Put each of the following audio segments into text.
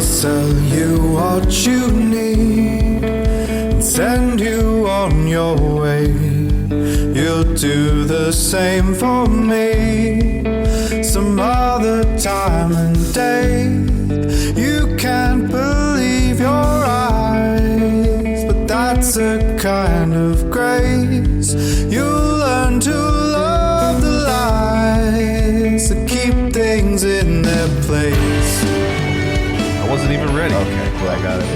sell you what you need and send you on your way. You'll do the same for me some other time and day. You can't believe your eyes, but that's a kind of grace. You'll learn to love the lies that keep things in their place. I wasn't even ready. Okay, well, I got it.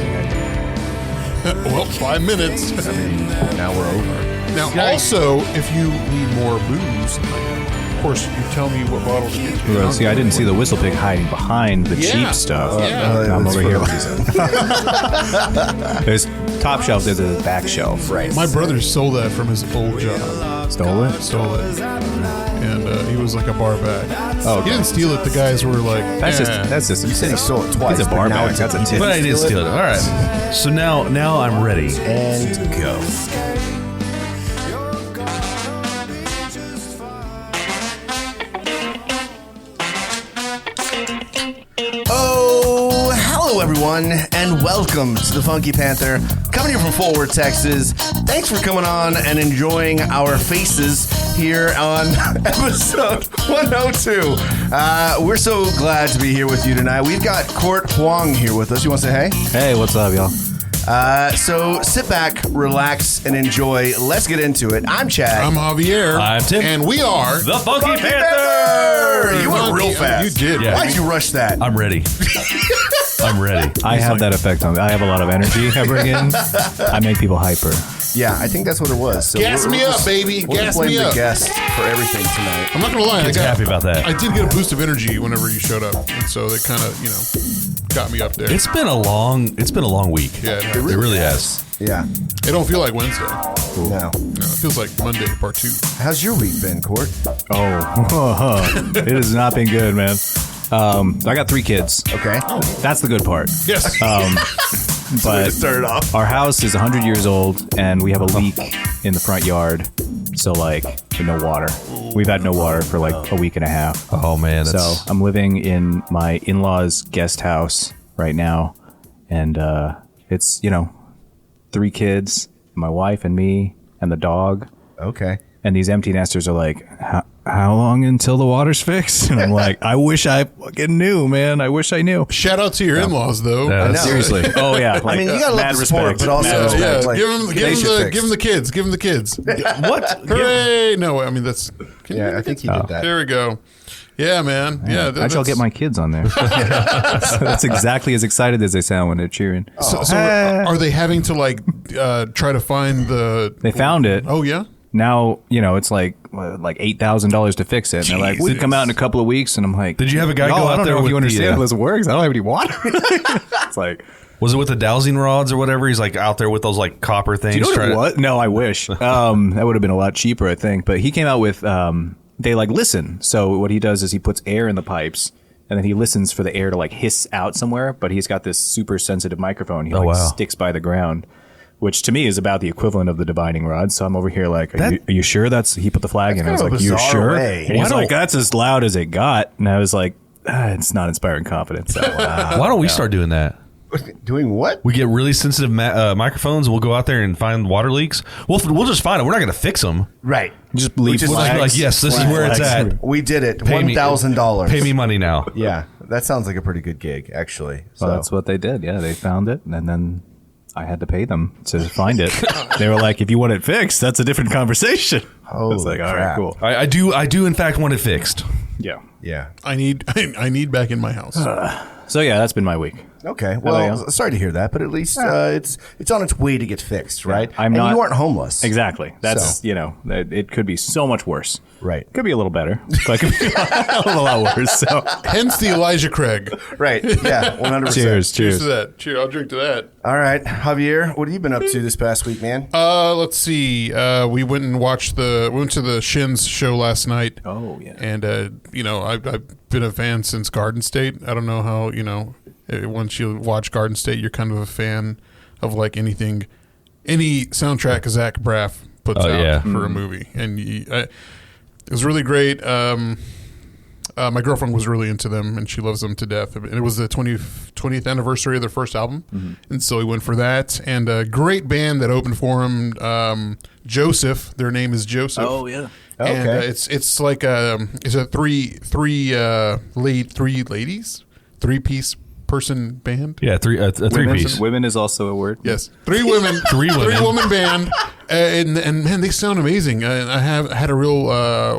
Well, 5 minutes. I mean, now we're over. Now, also, if you need more booze, of course, you tell me what bottle to get you. Well, see, I didn't see the whistle pig hiding behind the cheap stuff. I'm over here. There's top shelf, there's a back shelf. Right. My brother stole that from his old job. Stole it? Stole it. And he was like a bar bag. Oh, okay. He didn't steal it. The guys were like, That's just. You said he stole it twice. It's a bar but now bag. That's a tip. But I did steal it. All right. So now I'm ready. And go. Oh, hello everyone, and welcome to the Funky Panther, coming here from Fort Worth, Texas. Thanks for coming on and enjoying our faces here on episode 102. We're so glad to be here with you tonight. We've got Court Hoang here with us. You want to say hey? Hey, what's up, y'all? So sit back, relax, and enjoy. Let's get into it. I'm Chad. I'm Javier. I'm Tim. And we are The Funky Panther! You went real fast. You did. Yeah. Why'd you rush that? I'm ready. I'm ready. I have that effect on me. I have a lot of energy I bring in. I make people hyper. Yeah, I think that's what it was. So Gas me up, baby. We'll Gas blame me the up. guest for everything tonight. I'm not going to lie. Kids are happy about that. I did get a boost of energy whenever you showed up. And so they kind of, got me up there. It's been a long week. Yeah, It really has. Yeah. It don't feel like Wednesday. No. No, it feels like Monday, part 2. How's your week been, Court? Oh, it has not been good, man. I got 3 kids. Okay. That's the good part. Yes. But Start it off. our house is 100 years old, and we have a leak in the front yard. So, no water. We've had no water for a week and a half. Oh man. So I'm living in my in-laws' guest house right now, and it's 3 kids, my wife and me, and the dog. Okay. And these empty nesters are like, how long until the water's fixed? And I'm like, I wish I fucking knew, man. I wish I knew. Shout out to your in-laws, though. Yeah, I know. Seriously. Oh, yeah. I mean, you gotta love the sport, but also Yeah, like, give them the kids. Give them the kids. what? Hooray! No, I mean that's. Yeah, I think you did that. There we go. Yeah, man. Yeah, I shall get my kids on there. So that's exactly as excited as they sound when they're cheering. So are they having to try to find the? They found it. Oh yeah. Now, it's like $8,000 to fix it. And they're like, we can come out in a couple of weeks. And I'm like, Did you have a guy "Y'all, go I out don't there know if with you understand how the, this works. I don't have any water." It's like, was it with the dowsing rods or whatever? He's out there with those copper things. do you know what it was? No, I wish. That would have been a lot cheaper, I think. But he came out with, they listen. So what he does is he puts air in the pipes, and then he listens for the air to hiss out somewhere. But he's got this super sensitive microphone. He sticks by the ground, which to me is about the equivalent of the divining rod. So I'm over here are you sure that's, he put the flag in. I was like, you sure? And he's like, that's as loud as it got. And I was like, it's not inspiring confidence. So, Why don't we start doing that? Doing what? We get really sensitive microphones, and we'll go out there and find water leaks. We'll just find them. We're not going to fix them. Right. just leave We'll just be like, yes, this is where it's at. We did it. Pay me- $1,000. Pay me money now. Yeah, that sounds like a pretty good gig, actually. So Well, that's what they did. Yeah, they found it, and then I had to pay them to find it. They were like, if you want it fixed, that's a different conversation. I was like, all right, crap. cool. I do in fact want it fixed. Yeah. Yeah. I need back in my house. So yeah, that's been my week. Okay. about Well, you? sorry to hear that, but at least it's on its way to get fixed, right? I'm and not- you aren't homeless. Exactly. That's, So. it could be so much worse. Right. Could be a little better, but it could be a lot worse. So Hence the Elijah Craig. Right. Yeah. 100%. cheers. Cheers to that. Cheers. I'll drink to that. All right, Javier, what have you been up to this past week, man? Let's see. We went and went to the Shins show last night. Oh, yeah. And I've been a fan since Garden State. I don't know how once you watch Garden State, you're kind of a fan of any soundtrack Zach Braff puts out for a movie, and it was really great. my girlfriend was really into them, and she loves them to death. And it was the 20th anniversary of their first album, and so we went for that. And a great band that opened for them, Joseph. Their name is Joseph. Oh yeah. And Okay. it's like it's a three ladies, 3-piece person band. Yeah, a three-piece. Women is also a word. Yes, 3 women, Three women. 3-woman band, and man, they sound amazing. And I had a real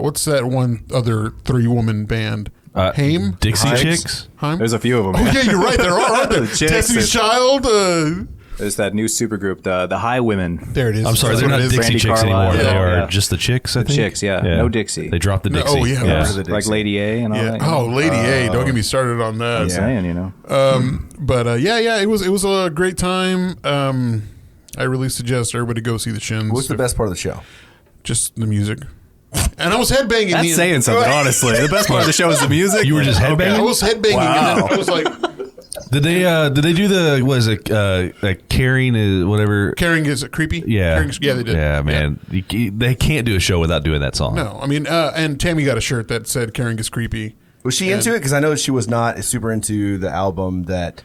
what's that one other 3-woman band? Haim, Dixie Hikes. Chicks. Haim? There's a few of them. Oh yeah, you're right. There are, aren't there? The chicks Destiny's that- Child. There's that new supergroup, the High Women. There it is. I'm sorry, That's they're what not it is. Dixie Brandy Chicks Carlisle. anymore. They Yeah. are Yeah. just the Chicks, I think. Chicks, yeah. No Dixie. They dropped the No, Dixie. oh, yeah. yeah. Those are the Like Dixie. Lady A and all Yeah. that. Oh, Lady A. Don't get me started on that. I'm saying, you know. But yeah, it was a great time. I really suggest everybody go see the Shins. What's the best part of the show? Just the music. And I was headbanging. That's saying something, honestly. The best part of the show is the music. You were just headbanging? I was headbanging, and then I was like, Did they do the what is it like carrying is whatever? "Carrying is it creepy?" Yeah, yeah, they did. Yeah, man, they can't do a show without doing that song. No, I mean, and Tammy got a shirt that said "Carrying is creepy." Was she into it? Because I know she was not super into the album that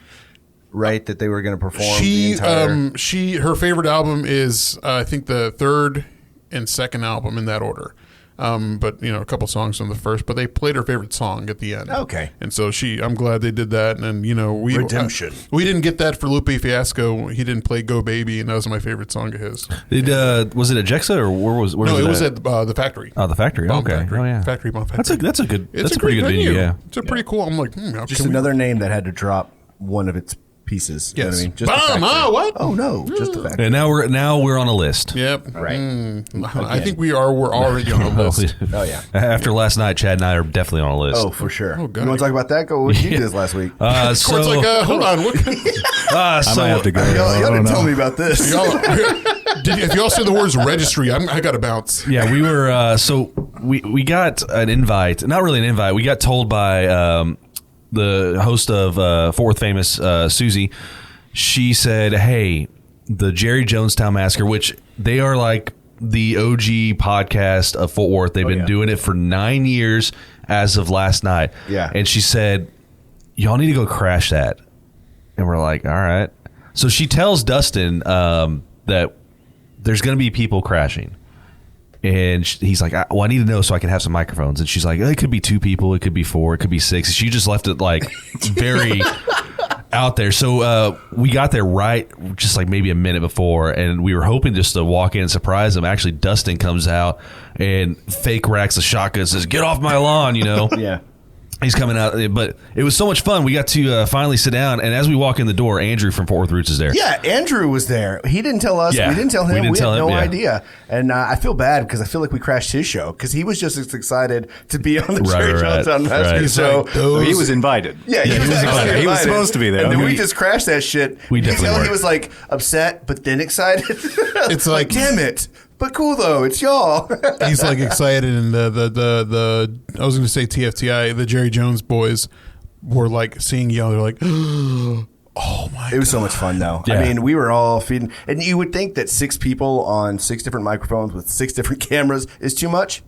they were going to perform. the entire... Her favorite album is I think the third and second album in that order. But a couple songs from the first, but they played her favorite song at the end. Okay. And so I'm glad they did that. And we Redemption. We didn't get that for Lupe Fiasco. He didn't play Go Baby, and that was my favorite song of his. Was it at Jexa or where was it was at the Factory. Oh, the Factory. Bomb Okay. Factory. Oh yeah. Factory Bomb Factory. That's a pretty good great venue. Yeah. It's a pretty cool. I'm like, how Just can we- another name that had to drop one of its pieces. You know Yes. what I mean? Just the Bomb, Factory. what? Oh no, just the Factory. And now we're on a list. Yep. Right. I think we're already on the list. Oh yeah. After last night, Chad and I are definitely on a list. Oh, for sure. Oh, God. You want to talk about that? Go. What did you do this last week? Court's like, hold on. What? I might have to go. Y'all didn't tell me about this. If y'all say the words registry, I got to bounce. Yeah, we were. So we got an invite. Not really an invite. We got told by the host of Fort Worth Famous, Susie. She said, "Hey, the Jerry Jonestown Massacre, which they are like the OG podcast of Fort Worth. They've been doing it for 9 years as of last night. Yeah. And she said, y'all need to go crash that. And we're like, all right. So she tells Dustin that there's going to be people crashing. And he's like, well, I need to know so I can have some microphones. And she's like, it could be 2 people. It could be 4. It could be 6. She just left it like very out there. So we got there right just like maybe a minute before. And we were hoping just to walk in and surprise them. Actually, Dustin comes out and fake racks a shotgun and says, get off my lawn, Yeah. He's coming out, but it was so much fun. We got to finally sit down, and as we walk in the door, Andrew from Fort Worth Roots is there. Yeah, Andrew was there. He didn't tell us. Yeah. We didn't tell him. We tell had him, no yeah. idea. And I feel bad because I feel like we crashed his show because he was just as excited to be on the Jerry right. Jonestown Massacre Right. show. So he was invited. Yeah, he was invited. He was supposed to be there. And then we We- just crashed that shit. We You definitely tell were. he was like upset, but then excited. It's like- damn it. But cool though, it's y'all. He's like excited, and the I was going to say TFTI, the Jerry Jones boys were like seeing y'all. They're like, oh my! It was so much fun though. Yeah. I mean, we were all feeding, and you would think that 6 people on 6 different microphones with 6 different cameras is too much.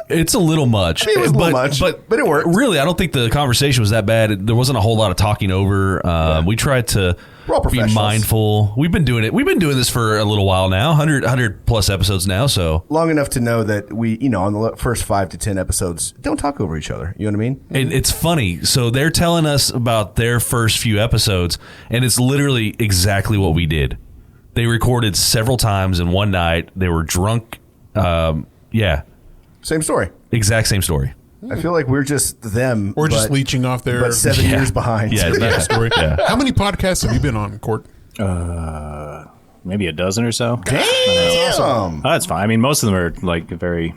It's a little much. I mean, it was a little much, but it worked. Really, I don't think the conversation was that bad. There wasn't a whole lot of talking over. We tried to We're all be professionals. mindful. We've been doing it. We've been doing this for a little while now, 100 plus episodes now. So, Long enough to know that we, on the first 5 to 10 episodes, don't talk over each other. You know what I mean? and it's funny. So they're telling us about their first few episodes, and it's literally exactly what we did. They recorded several times in one night. They were drunk. Yeah, Same story. exact same story. I feel like we're just them. We're just but- leeching off their but 7 years behind. Yeah, yeah, story. Yeah. How many podcasts have you been on, Court? Maybe a dozen or so. Damn. Oh, that's fine. I mean, most of them are like very,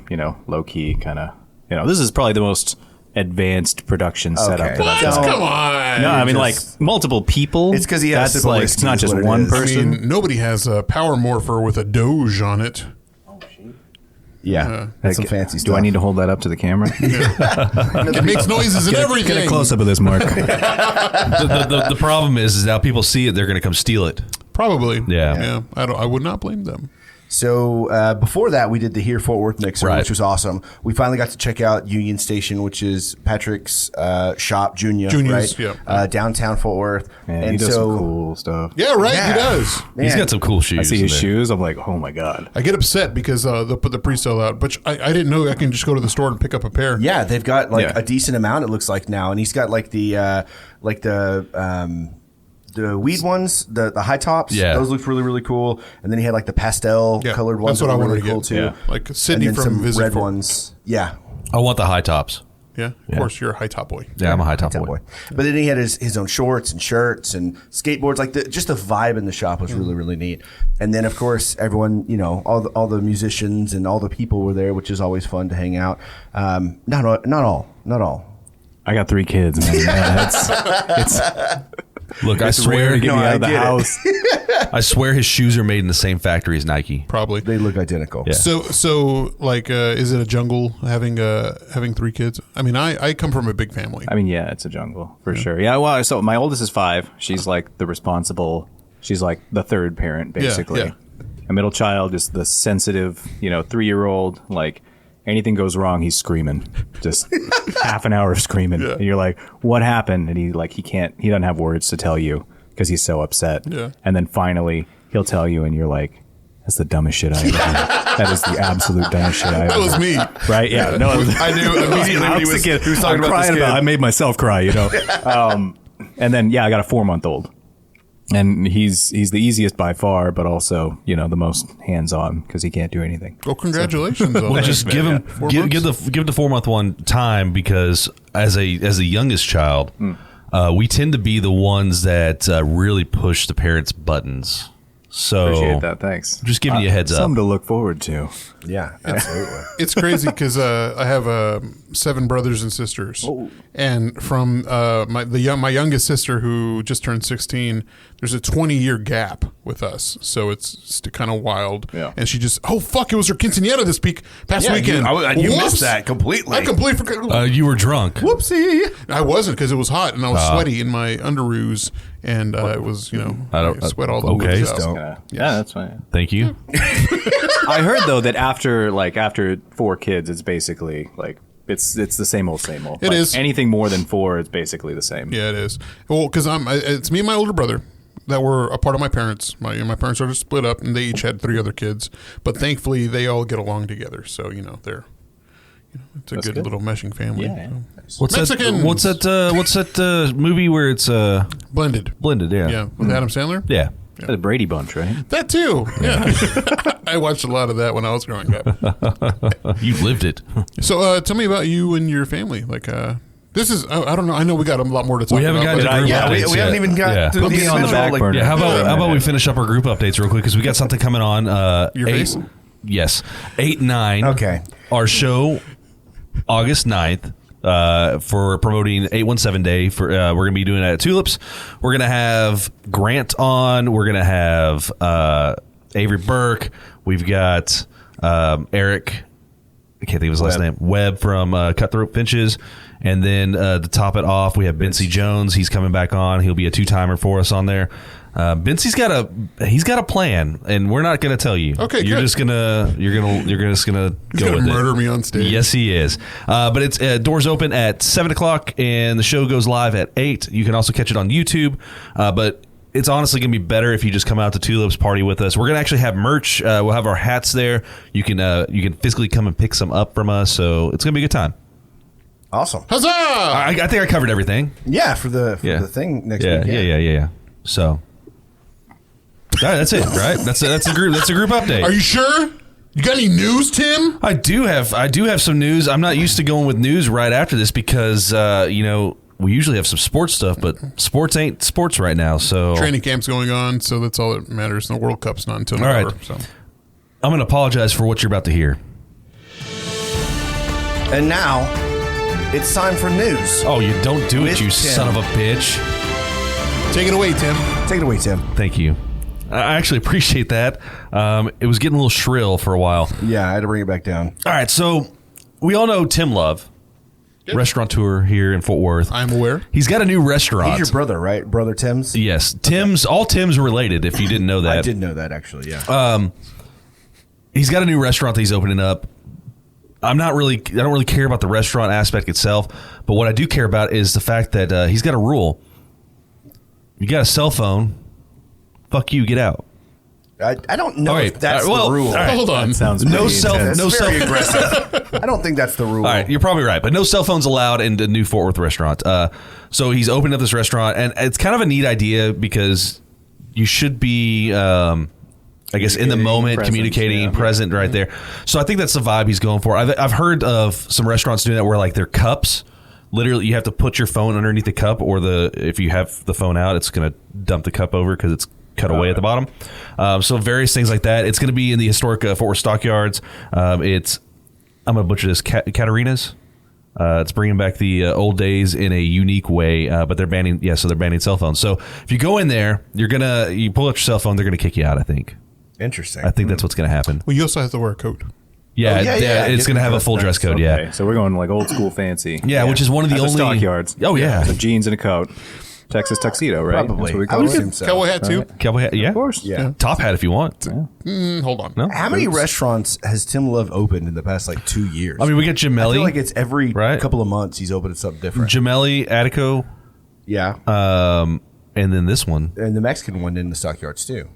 low key kind of. This is probably the most advanced production setup that I've done. Come on! No, I mean just- like multiple people. It's 'cause he has That's to like list it's not is just what it one is. I person. mean, nobody has a power morpher with a Doge on it. Yeah. That's some Like, fancy stuff. Do I need to hold that up to the camera? It makes noises and everything. Get a close up of this, Mark. The problem is now people see it, they're going to come steal it. Probably. Yeah. Yeah. I would not blame them. So before that, we did the Here Fort Worth mixer, Right. which was awesome. We finally got to check out Union Station, which is Patrick's shop, Junior's, right? yeah. Downtown Fort Worth. Man, and he does so, some cool stuff. Yeah, right. Yeah. He does. He's man, got some cool shoes. I see in his there. shoes. I'm like, oh my god. I get upset because they'll put the pre-sale out, but I didn't know I can just go to the store and pick up a pair. Yeah, they've got like Yeah. a decent amount. It looks like now, and he's got like the weed ones, the high tops. Yeah. Those look really, really cool. And then he had like the pastel Yeah, colored ones. that's what that I were wanted really to cool get. too. Yeah. Like Sydney and then from some Visit red Fort- ones. Yeah. I want the high tops. Yeah, of course, you're a high top boy. Yeah, I'm a high top Top boy. boy. But then he had his own shorts and shirts and skateboards. Like just the vibe in the shop was really, really neat. And then of course everyone, all the musicians and all the people were there, which is always fun to hang out. Not all. I got 3 kids, man. It's Look, I rare swear, to get me out of the I get it. house. I swear his shoes are made in the same factory as Nike. Probably. They look identical. Yeah. So like, is it a jungle having 3 kids? I mean, I come from a big family. I mean, yeah, it's a jungle for sure. Yeah, well, so my oldest is 5. She's like the responsible. She's like the third parent, basically. yeah. A middle child is the sensitive, 3-year-old. Like anything goes wrong, he's screaming, just half an hour of screaming, and you're like, "What happened?" And he doesn't have words to tell you because he's so upset. Yeah. And then finally, he'll tell you, and you're like, "That's the dumbest shit I ever did. That is the absolute dumbest shit I ever That was me. Right? Yeah. No, I knew immediately I when was thinking, he was talking I'm about this crying kid. I made myself cry, and then I got a 4-month-old, and he's the easiest by far, but also the most hands on because he can't do anything. Well, congratulations. on Well, that, just man. give him 4 give months? the 4-month one time because as a youngest child, we tend to be the ones that really push the parents' buttons. So Appreciate that. Thanks. Just giving you a heads up. Something to look forward to. Yeah, absolutely. It's crazy because I have 7 brothers and sisters, and from my youngest sister who just turned 16, there's a 20-year gap with us, so it's kind of wild. Yeah. And she just, oh fuck, it was her quinceanera this past weekend. You Whoops. missed that completely. I completely forgot. You were drunk. Whoopsie. I wasn't because it was hot and I was sweaty in my underoos, and it was I sweat all the okay. way out. Don't. Yeah, that's fine. Thank you. I heard though that after 4 kids, it's basically like it's the same old. It is. Anything more than 4, it's basically the same. Yeah, it is. Well, because it's me and my older brother that were a part of my parents. My parents are split up, and they each had 3 other kids. But thankfully, they all get along together. So they're it's a good little meshing family. Yeah. So. What's Mexicans. What's that movie where it's Blended? blended? Yeah. Yeah, with Adam Sandler. Yeah. The Brady Bunch, right? That too. Yeah, I watched a lot of that when I was growing up. You lived it. So tell me about you and your family. Like this is I don't know. I know we got a lot more to talk We haven't about. gotten but- to group Yeah, updates we haven't yet. even got Yeah. to Put me on the back burner. Yeah, how about we finish up our group updates real quick because we got something coming on. Your face? Yes, 8-9. Okay. Our show, August 9th. For promoting 817 Day. For we're gonna be doing it at Tulips. We're gonna have Grant on. We're gonna have Avery Burke. We've got Eric. I can't think of his last name. Webb from Cutthroat Finches. And then to top it off, we have Bency Jones. He's coming back on. He'll be a 2-timer for us on there. Bency's got a plan, and we're not going to tell you. Okay, you're good. just gonna He's go gonna with murder it. me on stage. Yes, he is. But it's doors open at 7:00, and the show goes live at 8. You can also catch it on YouTube. But it's honestly going to be better if you just come out to Tulips, party with us. We're going to actually have merch. We'll have our hats there. You can physically come and pick some up from us. So it's going to be a good time. Awesome. Huzzah! I think I covered everything. Yeah, for the thing next week. Yeah. So all right, that's it, right? That's a group update. Are you sure? You got any news, Tim? I do have some news. I'm not used to going with news right after this because we usually have some sports stuff, but sports ain't sports right now. So Training camp's going on, so that's all that matters. And the World Cup's not until All right. November. So. I'm going to apologize for what you're about to hear. And now it's time for news. Oh, you don't do it, With you Tim. son of a bitch. Take it away, Tim. Take it away, Tim. Thank you. I actually appreciate that. It was getting a little shrill for a while. Yeah, I had to bring it back down. All right, so we all know Tim Love, restaurateur here in Fort Worth. I'm aware. He's got a new restaurant. He's your brother, right? Brother Tim's? Yes, Tim's. All Tim's are related. If you didn't know that, I did know that, actually, yeah. he's got a new restaurant that he's opening up. I don't really care about the restaurant aspect itself, but what I do care about is the fact that he's got a rule. You got a cell phone, fuck you, get out. I don't know Okay, if that's well, the rule. all right. Hold on. That sounds No pretty cell, intense. no Very cell. aggressive. I don't think that's the rule. All right, you're probably right, but no cell phones allowed in the new Fort Worth restaurant. So he's opened up this restaurant, and it's kind of a neat idea because you should be, I guess, in the moment, present, communicating, yeah. present right there. So I think that's the vibe he's going for. I've heard of some restaurants doing that where like their cups, literally you have to put your phone underneath the cup, or if you have the phone out, it's going to dump the cup over because it's cut away at the bottom. So various things like that. It's going to be in the historic Fort Worth Stockyards. I'm going to butcher this, Katarina's. It's bringing back the old days in a unique way, but they're banning cell phones. So if you go in there, you pull out your cell phone, they're going to kick you out, I think. Interesting. I think that's what's going to happen. Well, you also have to wear a coat. Yeah, yeah. it's going to have a full dress code, Okay, yeah. so we're going like old school fancy. Yeah, which is one of the At only... Stockyards. Oh, yeah. So jeans and a coat. Texas tuxedo, right? Probably. That's what we I call would it. assume so. Cowboy hat too. Cowboy hat, yeah. Of course. Yeah. Top hat if you want. Hold on. No? How many restaurants has Tim Love opened in the past 2 years? I mean, we got I feel Gemelli. like it's every Right. couple of months he's opening something different. Gemelli, Attico, Yeah. and then this one. And the Mexican one in the Stockyards too.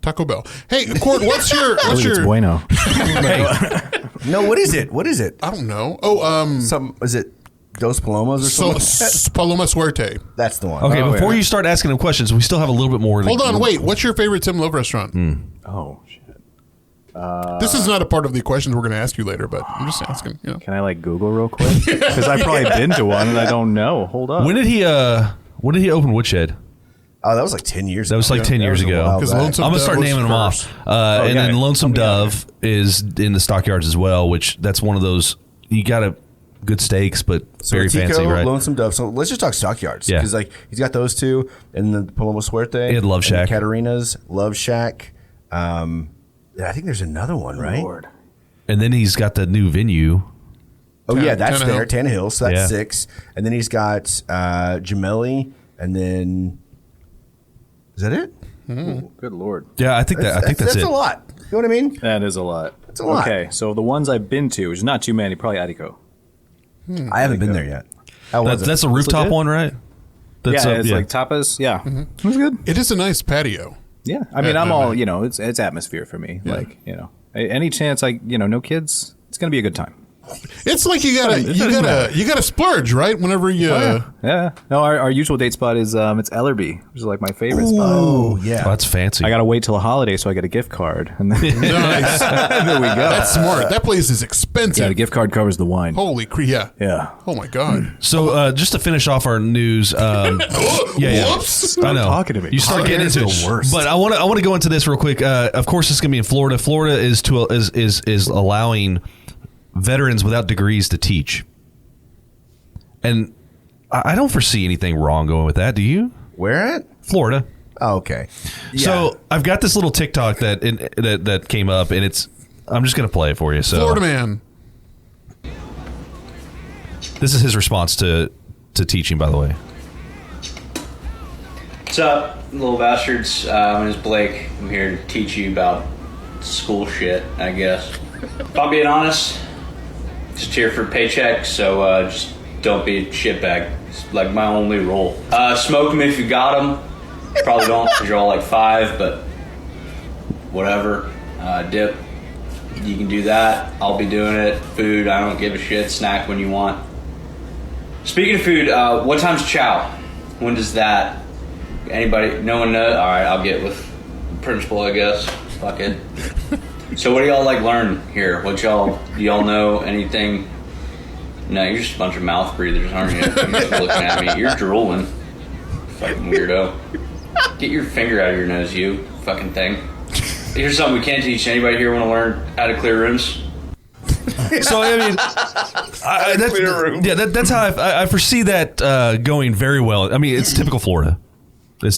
Taco Bell. Hey, Court, what's your I believe it's bueno. No, what is it? What is it? I don't know. Oh, Is it Dos Palomas or something? Paloma Suerte. That's the one. Okay, Oh, before yeah. you start asking him questions, we still have a little bit more. Hold on, wait. What's your favorite Tim Love restaurant? Oh, shit. This is not a part of the questions we're going to ask you later, but I'm just asking. You know. Can I Google real quick? Because I've probably been to one and I don't know. Hold up. When did he open Woodshed? Oh, that was 10 years That was ago. 10 years was a ago. while Because back. Lonesome I'm gonna Dove start was naming them first. off, and then Lonesome Dove is in the Stockyards as well, which that's one of those you got good steaks, but So very Tico, fancy, right? Lonesome Dove. So let's just talk Stockyards. Yeah. Because he's got those two, and then Paloma Suerte. He had Love and Shack. Katarina's, Love Shack. I think there's another one, right? Lord. And then he's got the new venue. Oh, yeah, that's Tannehill. there. Tannehill. So that's Yeah. 6. And then he's got Gemelli, and then... Is that it? Good Lord. Yeah, I think that's it. a lot. You know what I mean? That is a lot. That's a lot. Okay, so the ones I've been to, which is not too many, probably Attico. I haven't been there yet. How was it? That's a rooftop legit? one, right? That's Yeah, it's like tapas. Yeah. It was good. It is a nice patio. Yeah. I mean, I'm all, it's atmosphere for me. Any chance no kids, it's going to be a good time. It's like you gotta splurge, right? Whenever you Yeah. No, our usual date spot is it's Ellerby, which is like my favorite spot. Oh, yeah. Oh, that's fancy. I got to wait till a holiday so I get a gift card. And then nice. there we go. That's smart. That place is Yeah, expensive. the gift card covers the wine. Holy yeah. Yeah. Oh my god. So just to finish off our news, Whoops. I know. talking to me. You start getting into the worst. But I want to go into this real quick. Of course, it's going to be in Florida. Florida is allowing veterans without degrees to teach, and I don't foresee anything wrong going with that. Do you? Where at? Florida. Oh, okay. So I've got this little TikTok that came up, and I'm just going to play it for you. So Florida man. this is his response to teaching, by the way. What's up, little bastards? My name is Blake. I'm here to teach you about school shit, I guess. If I'm being honest, just here for a paycheck, so just don't be a shitbag. It's like my only rule. Smoke them if you got them. Probably don't, because you're all like 5, but whatever. Dip, you can do that. I'll be doing it. Food, I don't give a shit. Snack when you want. Speaking of food, what time's chow? When does that... Anybody? No one knows? Alright, I'll get with the principal, I guess. Fuck it. So what do y'all learn here? Do y'all know anything? No, you're just a bunch of mouth breathers, aren't you? You're just looking at me. You're drooling. Fucking weirdo. Get your finger out of your nose, you fucking thing. Here's something we can't teach. Anybody here want to learn how to clear rooms? So I mean, that's how I foresee that going very well. I mean, it's typical Florida. But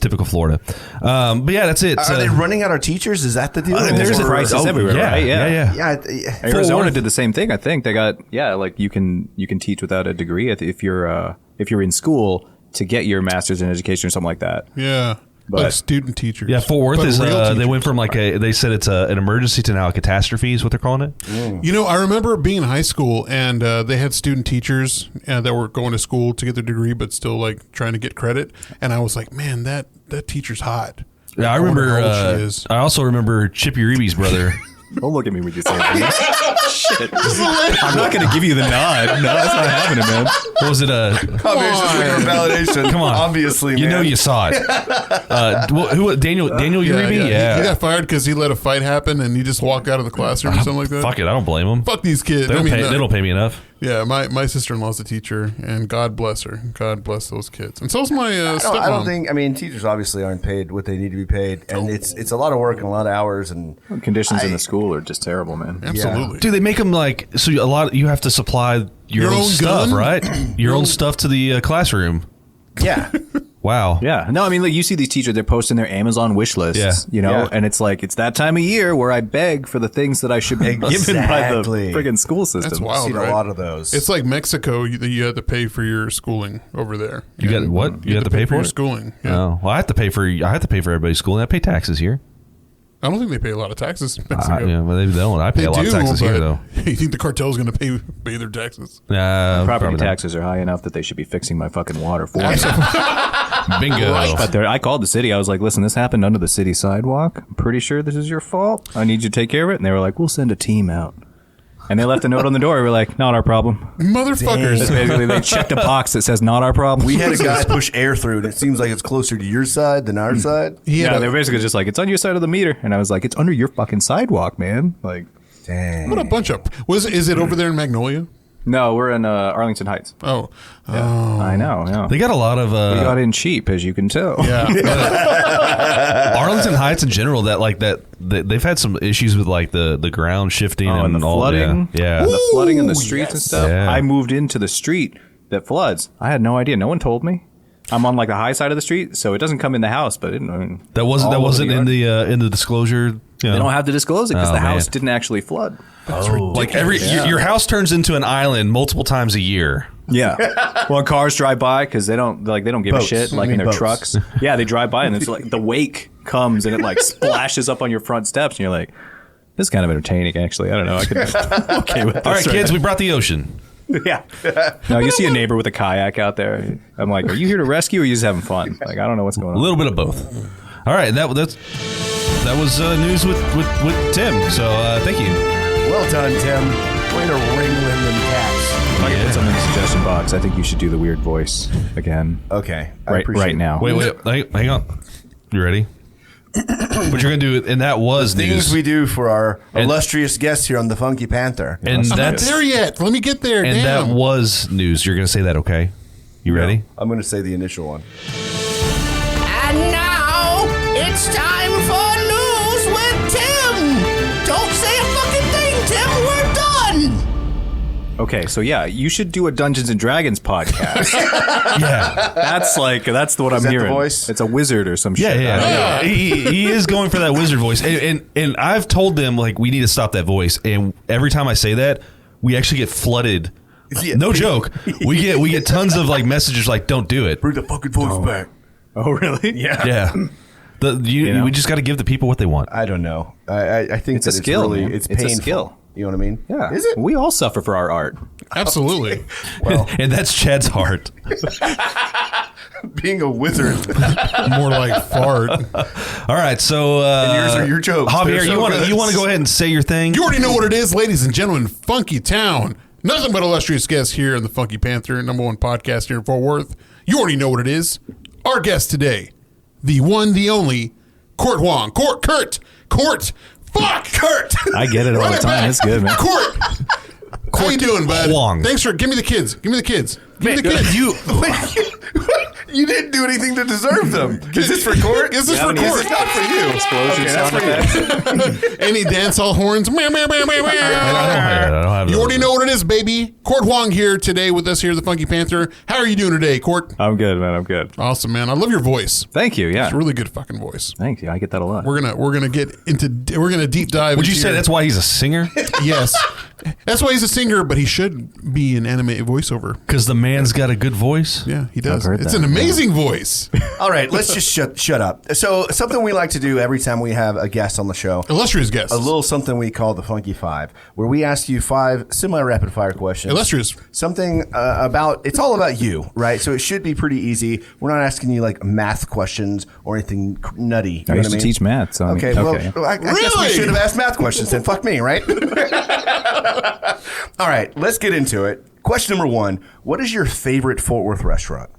yeah, that's it. Are they running out of teachers? Is that the deal? There's a crisis everywhere, yeah, right? Yeah. Yeah. Arizona did the same thing. I think they got you can teach without a degree if you're in school to get your master's in education or something like that. Yeah. But Like student teachers. Yeah, Fort Worth But is. real They teachers. went from like they said it's an emergency to now a catastrophe is what they're calling it. You know, I remember being in high school and they had student teachers that were going to school to get their degree, but still like trying to get credit. And I was like, man, that teacher's hot. Yeah, I wonder remember. how old she is. I also remember Chippy Reeby's brother. don't look at me when you say that. Shit. I'm not going to give you the nod. No, that's not happening, man. What was it? Obviously, for validation. Come on, Obviously, you man. know you saw it. Who? Daniel Uribe? He Yeah. got fired because he let a fight happen and he just walked out of the classroom or something like that. Fuck it, I don't blame him. Fuck these kids. They don't, they don't pay me enough. Yeah, my sister-in-law's a teacher, and God bless her. God bless those kids. And so's my stepmom. I don't think. I mean, teachers obviously aren't paid what they need to be paid, and it's a lot of work and a lot of hours. And Conditions in the school are just terrible, man. Absolutely. Dude, they make them like so. A lot. You have to supply your own stuff, gun? right? Your own stuff to the classroom. yeah, Wow. Yeah. No, I mean, like, you see these teachers, they're posting their Amazon wish lists, Yeah. you know, Yeah. and it's like, it's that time of year where I beg for the things that I should be given by the Exactly. friggin' school system. That's I've wild, seen right? a lot of those. It's like Mexico. You had to pay for your schooling over there. You got what? You have to pay for your it? schooling. Yeah. Oh, well, I have to pay for everybody's school, and I pay taxes here. I don't think they pay a lot of taxes in Mexico. Yeah, well, they don't. I pay They a lot do, of taxes here, but though. You think the cartel's going to pay their taxes? Property probably not. taxes are high enough that they should be fixing my fucking water for me. Bingo. But I called the city. I was like, listen, this happened under the city sidewalk. I'm pretty sure this is your fault. I need you to take care of it. And they were like, we'll send a team out. And they left a note on the door. We were like, not our problem. Motherfuckers. That's basically, they checked a box that says not our problem. we had a guy push air through, and it seems like it's closer to your side than our side. Yeah, they were basically just like, it's on your side of the meter. And I was like, it's under your fucking sidewalk, man. Like, Dang. What a bunch of... Is it over there in Magnolia? no, we're in Arlington Heights. Oh. I know, yeah. They got a lot of We got in cheap, as you can tell. Yeah. Arlington Heights in general. That they've had some issues with like the ground shifting Oh, and the all, flooding. Yeah. And the flooding in the streets and stuff. Yeah. I moved into the street that floods. I had no idea. No one told me. I'm on like the high side of the street, so it doesn't come in the house, but That wasn't in the disclosure. You They know. don't have to disclose it because Oh, the house man. didn't actually flood. Like your house turns into an island multiple times a year. Yeah. Well, cars drive by because they don't give Boats. a shit, You like mean in their boats. trucks. Yeah, they drive by and it's like the wake comes and it like splashes up on your front steps, and you're like, this is kind of entertaining, actually. I don't know. I could I'm okay with this. All right, kids, we brought the ocean. Yeah. No, you see a neighbor with a kayak out there. I'm like, are you here to rescue or are you just having fun? Like, I don't know what's going A on. little bit of both. All right, that was news with Tim. So thank you. Well done, Tim. Way to wrangle in them cats. If I can put something in the suggestion box, I think you should do the weird voice again. Okay. I Right, appreciate right now. Wait, hang on. You ready? What you're gonna do? And that was Things news. we do for our And- illustrious guests here on the Funky Panther. and I'm not that's there yet. Let me get there. and Damn. that was news. You're gonna say that, okay? You ready? I'm going to say the initial one. And now it's time for news with Tim. Don't say a fucking thing, Tim. We're done. Okay, so yeah, you should do a Dungeons and Dragons podcast. Yeah. That's what I'm that the hearing. voice? It's a wizard or some Yeah, shit. yeah. He is going for that wizard voice, and I've told them like we need to stop that voice. And every time I say that, we actually get flooded. Yeah. No joke. We get tons of like messages like, "Don't do it." Bring the fucking voice back. Oh, really? Yeah. Yeah. know? We just got to give the people what they want. I don't know. I think It's a that skill, It's really man. it's It's a painful. skill. You know what I mean? Yeah. Is it? We all suffer for our art. Absolutely. Well, And that's Chad's heart. being a wizard. More like fart. All right, so yours are your jokes. Javier, They're so you want good. to go ahead and say your thing? You already know what it is, ladies and gentlemen. Funky Town. Nothing but illustrious guests here in the Funky Panther, #1 podcast here in Fort Worth. You already know what it is. Our guest today, the one, the only, Court Hoang. Kurt. Fuck, Kurt. I get it all Run the time. back. It's good, man. Court. How you doing, bud? Hoang. Thanks for give me the kids. Give me the kids. Give me the kids. You didn't do anything to deserve them. Is this for court? Is this for any- court? This is not for you. Explosion Okay, sound that's for you. effects. Any dance hall horns? Meow, meow, meow, meow, meow. I don't have You those. already know what it is, baby. Court Hoang here today with us here at the Funky Panther. How are you doing today, Court? I'm good, man. I'm good. Awesome, man. I love your voice. Thank you. Yeah. It's a really good fucking voice. Thank you. I get that a lot. We're gonna deep dive. Would you into say your- that's why he's a singer? Yes, That's why he's a singer, but he should be an animated voiceover. Because the man's got a good voice. Yeah, he does. heard It's that. an amazing voice. All right, let's just shut up. So something we like to do every time we have a guest on the show, Illustrious guest. a little something we call the Funky Five, where we ask you 5 semi-rapid fire questions. Illustrious. Something it's all about you, right? So it should be pretty easy. We're not asking you like math questions or anything nutty. You know I used what to mean? teach math. So Okay, well, I guess we Really? should have asked math questions then. Fuck me, right? All right, let's get into it. Question number 1. What is your favorite Fort Worth restaurant?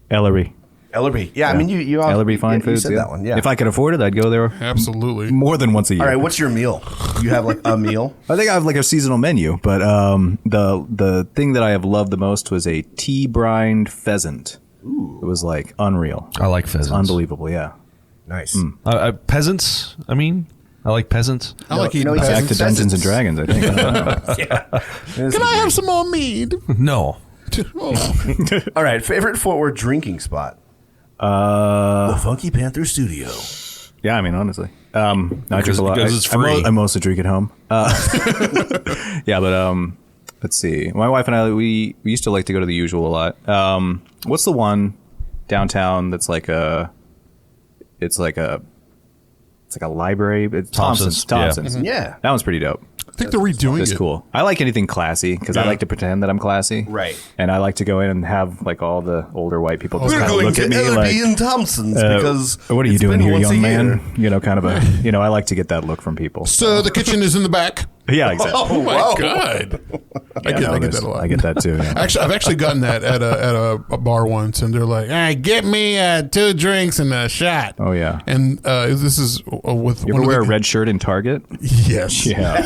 Ellery. Ellerby. Yeah, I mean, you Ellery Fine you Foods. said that one, yeah. If I could afford it, I'd go there Absolutely. more than once a year. All right, what's your meal? You have like a meal? I think I have like a seasonal menu, but the thing that I have loved the most was a tea brined pheasant. It was like unreal. I like pheasants. Unbelievable, yeah. Nice. Peasants, I mean. I like peasants. I like eating you know, Back Pheasants. to Dungeons and Dragons, I think. I don't know. Can I have some more mead? No. All right, favorite Fort Worth drinking spot? The Funky Panther Studio. Yeah, I mean, honestly. I drink a lot. because it's free. I mostly drink at home. Yeah, but let's see. My wife and I, we used to like to go to the Usual a lot. What's the one downtown that's like it's like a library? It's Thompson's, Thompson's. Yeah. That one's pretty dope. I think they're redoing That's it. cool. I like anything classy because I Yeah. like to pretend that I'm classy. Right. And I like to go in and have like all the older white people just We're kind of going look to at me Ellerby like, and Thompson's because what are you it's doing been here, once a young year. man? You know, kind of a, I like to get that look from people. So the kitchen is in the back. Yeah, exactly. Oh, My wow. God. I Yeah, get no, that a lot. I get that too. Yeah. Actually, I've actually gotten that at a bar once, and they're like, "All right, get me 2 drinks and a shot." Oh, yeah. And this is with You one ever of wear the, a red shirt in Target? Yes, Yeah.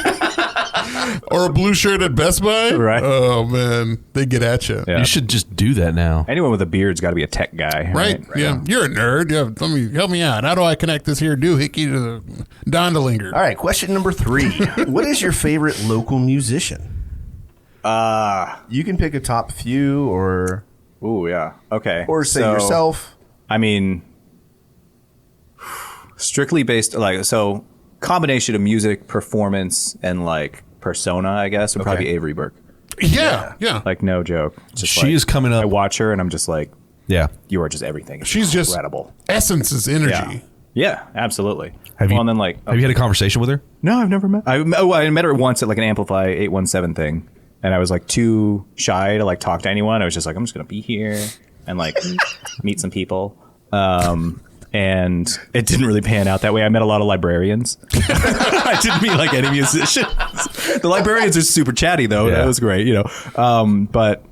or a blue shirt at Best Buy. Right. Oh man, they get at you. Yeah. You should just do that now. Anyone with a beard's got to be a tech guy. Right? Yeah, you're a nerd. Yeah, help me out. How do I connect this here doohickey to the Dondelinger? All right, question number 3. What is your favorite local musician? You can pick a top few or Ooh, yeah. Okay. say So, yourself. I mean, strictly based, so combination of music, performance, and like persona, I guess, would probably be Avery Burke. Yeah. Like, no joke. Just She is coming up. I watch her and I'm just like, Yeah. you are just everything. It's She's just incredible. essence is energy. Yeah. Yeah, absolutely. Have you, and then like, have you had a conversation with her? no, I've never met. I met her once at like an Amplify 817 thing, and I was like too shy to like talk to anyone. I was just like, I'm just gonna be here and like meet some people. And it didn't really pan out that way. I met a lot of librarians. I didn't meet like any musicians. The librarians are super chatty though. Yeah. That was great, But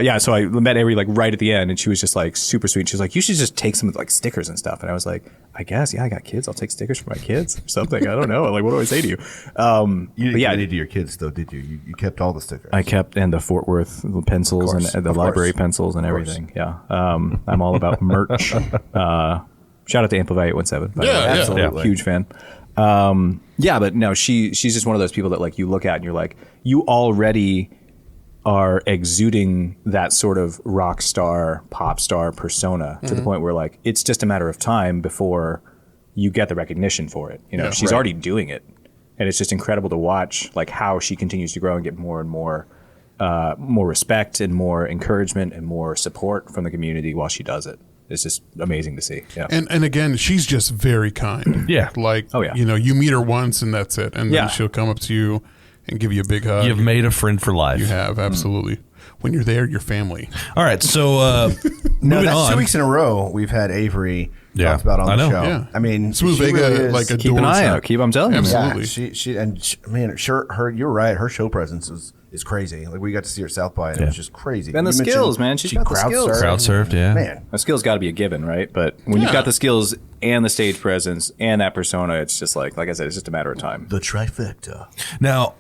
yeah, so I met Avery like right at the end, and she was just like super sweet. She was like, "You should just take some like stickers and stuff." And I was like, "I guess, yeah, I got kids. I'll take stickers for my kids or something." I don't know. Like, what do I say to you? You But didn't yeah, get any to your kids, though, did you? You kept all the stickers. I kept and the Fort Worth pencils course, and the of library course. pencils and everything. Yeah, I'm all about merch. Shout out to Amplify 817. by the Yeah, way. yeah. Absolutely. Huge fan. Yeah, but no, she's just one of those people that like you look at and you're like, you already are exuding that sort of rock star, pop star persona to the point where like it's just a matter of time before you get the recognition for it. Yeah, She's right. already doing it, and it's just incredible to watch like how she continues to grow and get more and more respect and more encouragement and more support from the community while she does it. It's just amazing to see. Yeah. And again, she's just very kind. Yeah. Like, Oh, yeah. you meet her once and that's it. And Yeah. then she'll come up to you and give you a big hug. You've made a friend for life. You have, absolutely. When you're there, you're family. All right, so No, moving that's on. 2 weeks in a row we've had Avery Yeah. talked about on I the know. show. Yeah. I mean, Smooth she Vega, really is- like a Keep an eye out. I'm telling you. man. Absolutely. Yeah, you're right. Her show presence is crazy. Like we got to see her at South by, and it was just crazy. And the You mentioned skills, man. She's got the crowd skills. surfed. Crowd surfed, yeah. Man, A skill's got to be a given, right? But when you've Yeah. got the skills and the stage presence and that persona, it's just like I said, it's just a matter of time. the trifecta. Now,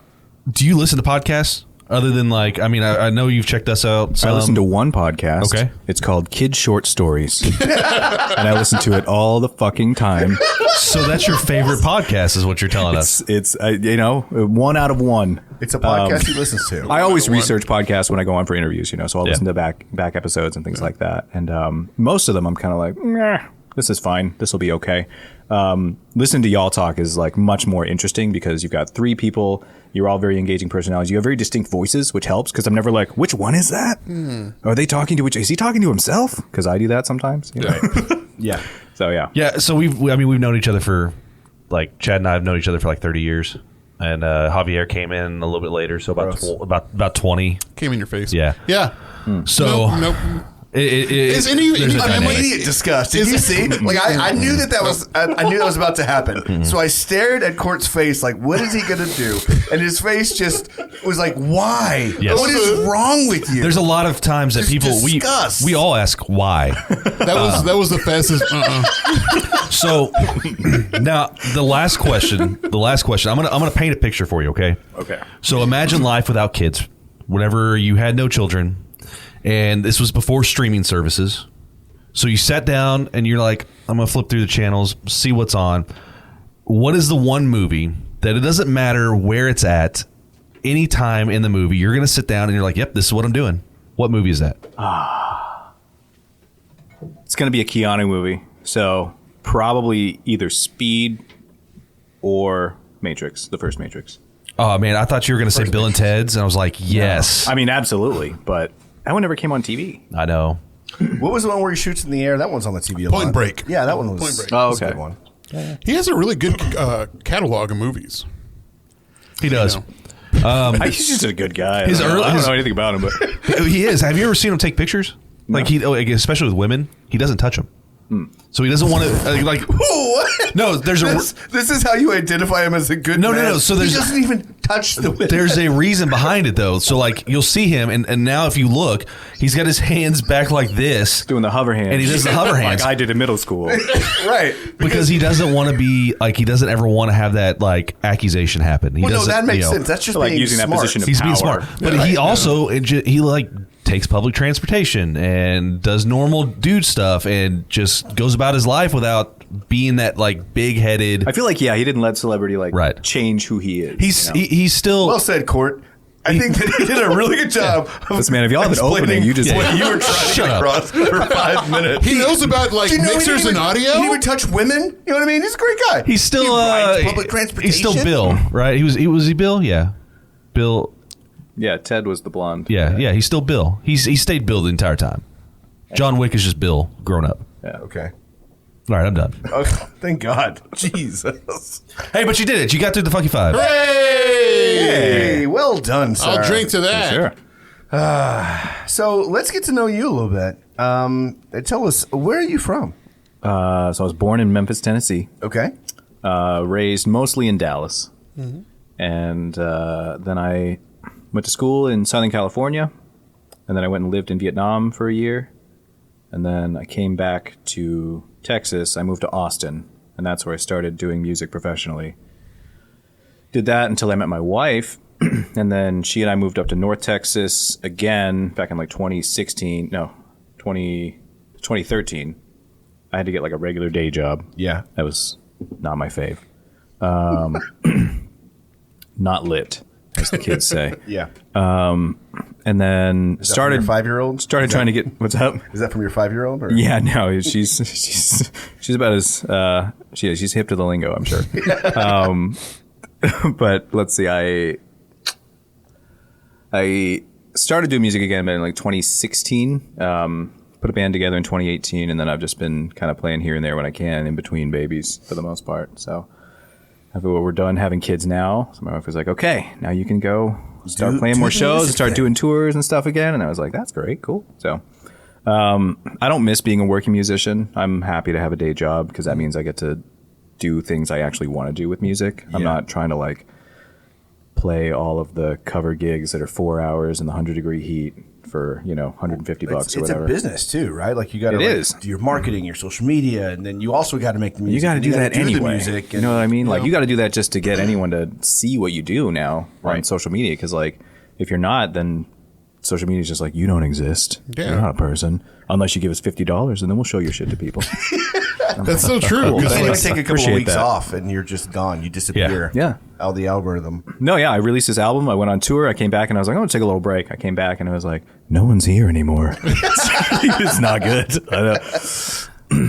do you listen to podcasts other than like? I mean, I know you've checked us out. I listen to one podcast. Okay. It's called Kid Short Stories. And I listen to it all the fucking time. So that's your favorite podcast, is what you're telling us. It's 1 out of 1. It's a podcast he listens to. I always research podcasts when I go on for interviews, so I'll Yeah. listen to back episodes and things like that. And most of them I'm kind of like, meh. this is fine. This will be okay. Listening to y'all talk is like much more interesting because you've got 3 people. You're all very engaging personalities. You have very distinct voices, which helps because I'm never like, which one is that? Are they talking to is he talking to himself? Because I do that sometimes. You know? Yeah. So yeah. Yeah. So we've known each other for like Chad and I have known each other for like 30 years, and Javier came in a little bit later, so about 20. Came in your face. Yeah. Yeah. So Nope. is any there's a I'm dynamic. immediate disgust. Did you see? Like I knew that was I knew that was about to happen. Mm-hmm. So I stared at Court's face, like, what is he gonna do? And his face just was like, why? Yes. What is wrong with you? There's a lot of times that Just people disgust. we all ask why. That was the fastest. So now the last question. I'm gonna paint a picture for you. Okay. Okay. So imagine life without kids. Whenever you had no children, and this was before streaming services. So you sat down and you're like, I'm gonna flip through the channels, see what's on. What is the one movie that it doesn't matter where it's at, any time in the movie, you're gonna sit down and you're like, yep, this is what I'm doing. What movie is that? It's going to be a Keanu movie. So probably either Speed or Matrix, the first Matrix. Oh man, I thought you were gonna say Bill and Ted's, and I was like, yes. I mean, absolutely. But that one never came on TV. I know. What was the one where he shoots in the air? That one's on the TV a lot. Point Break. Yeah, that one was. Point Break. Oh, was a okay. good one. He has a really good catalog of movies. He does. You know. He's just a good guy. His I don't know- early- I don't his- know anything about him, but He is. Have you ever seen him take pictures? Like especially with women, he doesn't touch them. So he doesn't want to like. What? No, there's a This is how you identify him as a good No, no, man. no, so he there's- doesn't even touch the women. there's a reason behind it though. So like you'll see him, and now if you look, he's got his hands back like this doing the hover hands. And he does the hover hands. like I did in middle school. right. because he doesn't want to be like he doesn't ever want to have that like accusation happen. He Well, no, doesn't, that makes you know, sense. That's just like being using that smart. position of He's being power. smart, but he also he like takes public transportation and does normal dude stuff and just goes about his life without being that like big headed. I feel like, yeah, he didn't let celebrity like Right. change who he is. He's you know? he's still Well said, Court. I think that he did a really good job. Of Listen, man, if y'all have an opening, you just what you were trying Shut to up. cross for 5 minutes. He knows about like Do you know he mixers didn't and even- audio. He didn't even touch women. You know what I mean? He's a great guy. he's still He rides public transportation. he's still Bill, right? He was Bill, yeah. Bill, yeah. Ted was the blonde. yeah. He's still Bill. He stayed Bill the entire time. John Wick is just Bill grown up. Okay. All right, I'm done. Okay. Thank God. Jesus. Hey, but you did it. You got through the Funky Five. Hey, well done, sir. I'll drink to that. Sure. So let's get to know you a little bit. Tell us, where are you from? So I was born in Memphis, Tennessee. Okay. Raised mostly in Dallas, and then I went to school in Southern California, and then I went and lived in Vietnam for a year, and then I came back to Texas. I moved to Austin, and that's where I started doing music professionally. Did that until I met my wife, and then she and I moved up to North Texas again back in like 2013. I had to get like a regular day job. Yeah. That was not my fave. Not lit, as the kids say. Yeah. And then started Your 5-year-old? started trying to get what's up. Is that from your 5-year-old? Or? Yeah, no, she's about as she's hip to the lingo, I'm sure. But let's see, I started doing music again in like 2016. Put a band together in 2018, and then I've just been kind of playing here and there when I can, in between babies for the most part. So after we're done having kids now, so my wife was like, "Okay, now you can go start playing more the shows and music start thing." doing tours and stuff again." And I was like, "That's great, cool." So I don't miss being a working musician. I'm happy to have a day job because that means I get to do things I actually want to do with music. I'm not trying to like play all of the cover gigs that are 4 hours in the 100-degree heat for, $150 or It's whatever. a business too, right? Like you got to It is. do your marketing, your social media, and then you also got to make the music. You got to and do that gotta anyway. The music, You know what I mean? Like know. you got to do that just to get anyone to see what you do now on Right. social media. Because like if you're not, then social media is just like, you don't exist. Yeah. You're not a person unless you give us $50, and then we'll show your shit to people. That's so true. You 'cause, can't like, even take a couple appreciate of weeks that. off and you're just gone. You disappear. Yeah. Out of the algorithm. No, yeah, I released this album. I went on tour. I came back and I was like, I'm going to take a little break. I came back and I was like, no one's here anymore. It's not good. I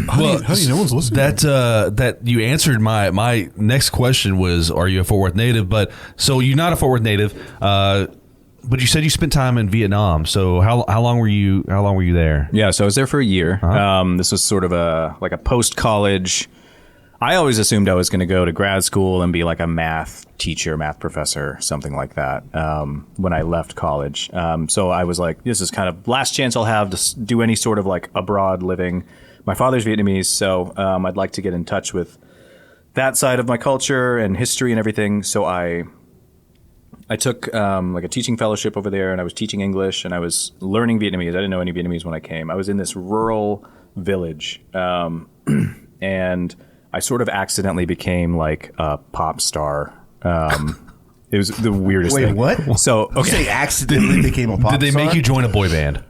honey, no one's listening. That you answered my next question was, are you a Fort Worth native? But so you're not a Fort Worth native, but you said you spent time in Vietnam. So how long were you there? Yeah, so I was there for a year. This was sort of a post college. I always assumed I was going to go to grad school and be like a math teacher, math professor, something like that. When I left college, so I was like, this is kind of last chance I'll have to do any sort of like abroad living. My father's Vietnamese, so I'd like to get in touch with that side of my culture and history and everything. So I took like a teaching fellowship over there, and I was teaching English, and I was learning Vietnamese. I didn't know any Vietnamese when I came. I was in this rural village, and I sort of accidentally became like a pop star. It was the weirdest thing. Wait, what? So, You say accidentally became a pop Did they star? make you join a boy band?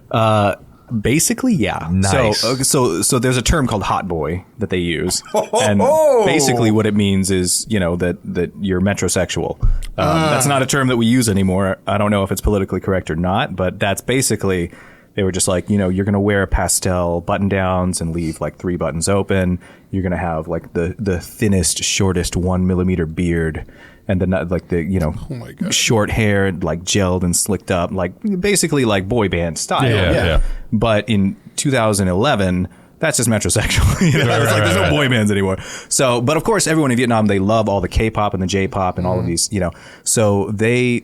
Basically, yeah. Nice. So there's a term called hot boy that they use, and basically what it means is, that you're metrosexual. That's not a term that we use anymore. I don't know if it's politically correct or not, but that's basically, they were just like, you're going to wear pastel button downs and leave like 3 buttons open. You're going to have like the thinnest, shortest 1 millimeter beard. And then like the, short hair, like gelled and slicked up, like basically like boy band style. Yeah. But in 2011, that's just metrosexual. It's like there's no boy bands anymore. So, but of course, everyone in Vietnam, they love all the K-pop and the J-pop and all of these, So they,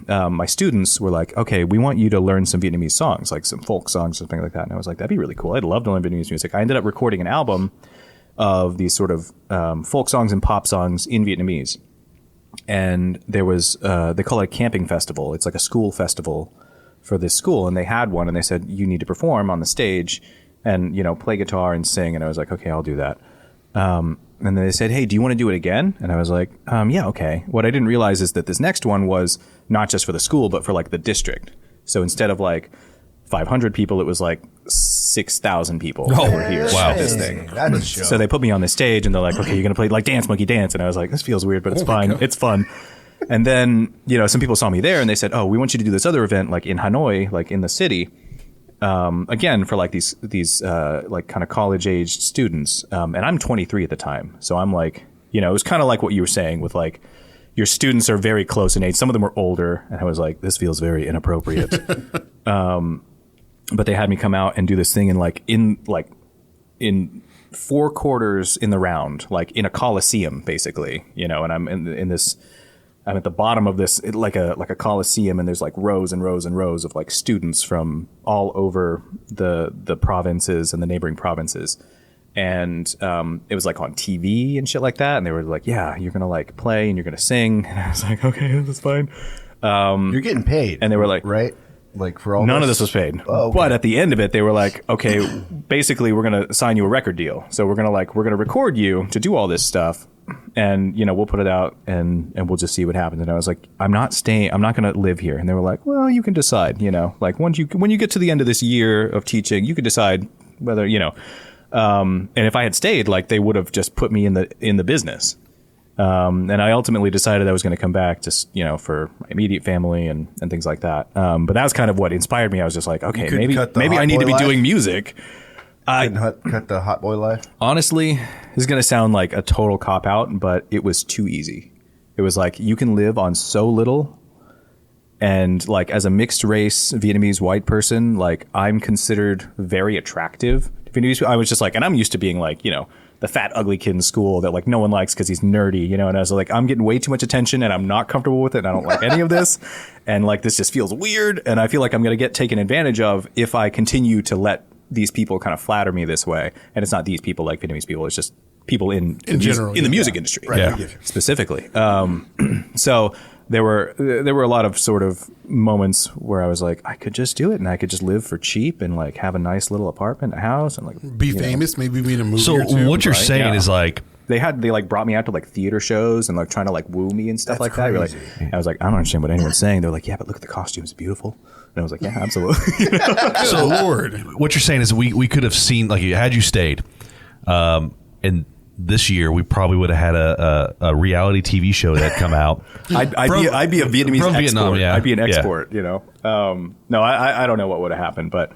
my students were like, okay, we want you to learn some Vietnamese songs, like some folk songs, something like that. And I was like, that'd be really cool. I'd love to learn Vietnamese music. I ended up recording an album of these sort of folk songs and pop songs in Vietnamese. And there was, they call it a camping festival. It's like a school festival for this school. And they had one, and they said, you need to perform on the stage and, play guitar and sing. And I was like, okay, I'll do that. And then they said, hey, do you want to do it again? And I was like, yeah, okay. What I didn't realize is that this next one was not just for the school, but for like the district. So instead of like 500 people, it was like 6,000 people that were here at this thing. That's a show. So they put me on the stage, and they're like, okay, you're going to play like Dance Monkey Dance. And I was like, this feels weird, but it's fine. It's fun. And then, some people saw me there, and they said, oh, we want you to do this other event like in Hanoi, like in the city. Again, for like these like kind of college aged students. And I'm 23 at the time. So I'm like, it was kind of like what you were saying with like, your students are very close in age. Some of them are older. And I was like, this feels very inappropriate. But they had me come out and do this thing in 4 quarters in the round, like in a coliseum, basically, and I'm in this, I'm at the bottom of this, like a coliseum, and there's like rows and rows and rows of like students from all over the provinces and the neighboring provinces. And it was like on TV and shit like that. And they were like, yeah, you're going to like play and you're going to sing. And I was like, okay, that's fine. You're getting paid. And they were like, right? Like for all none of this was paid. Oh, okay. But at the end of it, they were like, okay, basically we're going to sign you a record deal. So we're going to record you to do all this stuff. And, we'll put it out and we'll just see what happens. And I was like, I'm not going to live here. And they were like, well, you can decide, like when you get to the end of this year of teaching, you can decide whether, and if I had stayed, like they would have just put me in the business. And I ultimately decided I was going to come back just, for my immediate family and things like that. But that was kind of what inspired me. I was just like, okay, maybe I need to be doing music. Cut the hot boy life. Honestly, this is going to sound like a total cop out, but it was too easy. It was like, you can live on so little. And like, as a mixed race Vietnamese white person, like I'm considered very attractive to Vietnamese. I was just like, and I'm used to being like, the fat, ugly kid in school that like no one likes because he's nerdy, and I was like, I'm getting way too much attention and I'm not comfortable with it and I don't like any of this. And like, this just feels weird. And I feel like I'm going to get taken advantage of if I continue to let these people kind of flatter me this way. And it's not these people like Vietnamese people. It's just people in general, in the music industry, specifically. So there were a lot of sort of moments where I was like, I could just do it and I could just live for cheap and like have a nice little apartment, a house, and like be famous, maybe be in a movie. So or two, what you're saying is like, they like brought me out to like theater shows and like trying to like woo me and stuff like that. Like, I was like, I don't understand what anyone's saying. They're like, yeah, but look at the costumes, beautiful. And I was like, yeah, absolutely. So Lord, what you're saying is we could have seen, like, had you stayed, and this year we probably would have had a reality TV show that come out. I'd be a Vietnamese from export. Vietnam, yeah. I'd be an export, No, I don't know what would have happened, but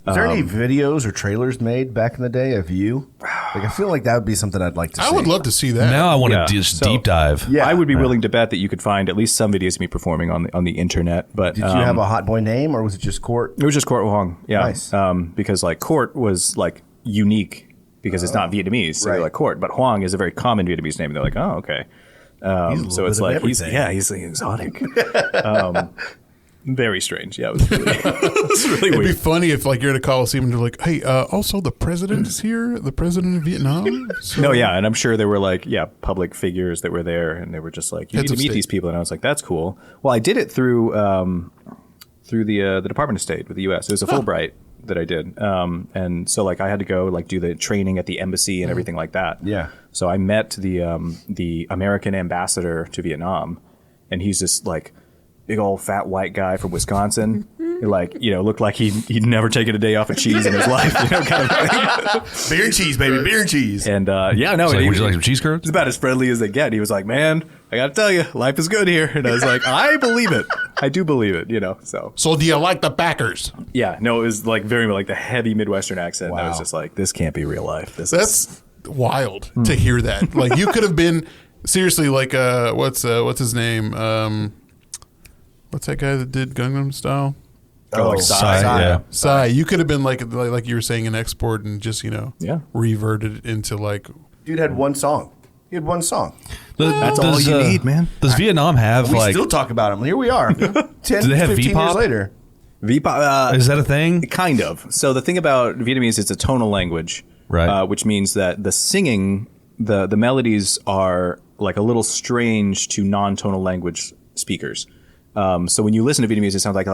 Is there any videos or trailers made back in the day of you? Like, I feel like that would be something I'd like to see. I would love to see that. Now I want to Yeah. just So- deep dive. Yeah. I would be willing to bet that you could find at least some videos of me performing on the internet. But Did you have a hot boy name, or was it just Court? It was just Court Hoang. Yeah. Nice. Because like Court was like unique because it's not Vietnamese. So they're Right. like Court, but Hoang is a very common Vietnamese name. And they're like, oh, okay. So it's bit of like he's everything. he's exotic. Very strange. Yeah, it was really, it was really It'd be weird. funny if like you're at a Coliseum and they're like, "Hey, also the president is here, the president of Vietnam." So, No, yeah, and I'm sure there were like public figures that were there, and they were just like, you Heads need of to meet state. these people, and I was like, that's cool. Well, I did it through the Department of State with the U.S. It was a Fulbright that I did, and so like I had to go like do the training at the embassy and everything like that. Yeah. So I met the American ambassador to Vietnam, and he's just like big old fat white guy from Wisconsin. Like, looked like he'd never taken a day off of cheese in his life, kind of thing. Beer and cheese, baby. Beer and cheese. And It's like, he- would you like some cheese curds? it's about as friendly as they get. He was like, man, I got to tell you, life is good here. And I was like, I believe it. I do believe it, so. So do you like the Packers? Yeah, no, it was like very like the heavy Midwestern accent. And I was Wow. just like, this can't be real life. This is That's wild to hear that. Like you could have been seriously like what's his name? What's that guy that did Gangnam Style? like Psy, yeah. Psy. You could have been like you were saying an export and just Yeah. reverted it into like Dude had one song. He had one song. That's all you need, man. Does Vietnam have We like? still talk about him. Here we are. 10, Do they have 15 V-pop? years later. Is that a thing? Kind of. So the thing about Vietnamese, it's a tonal language, Right. Which means that the singing, the melodies are like a little strange to non-tonal language speakers. So when you listen to Vietnamese, it sounds like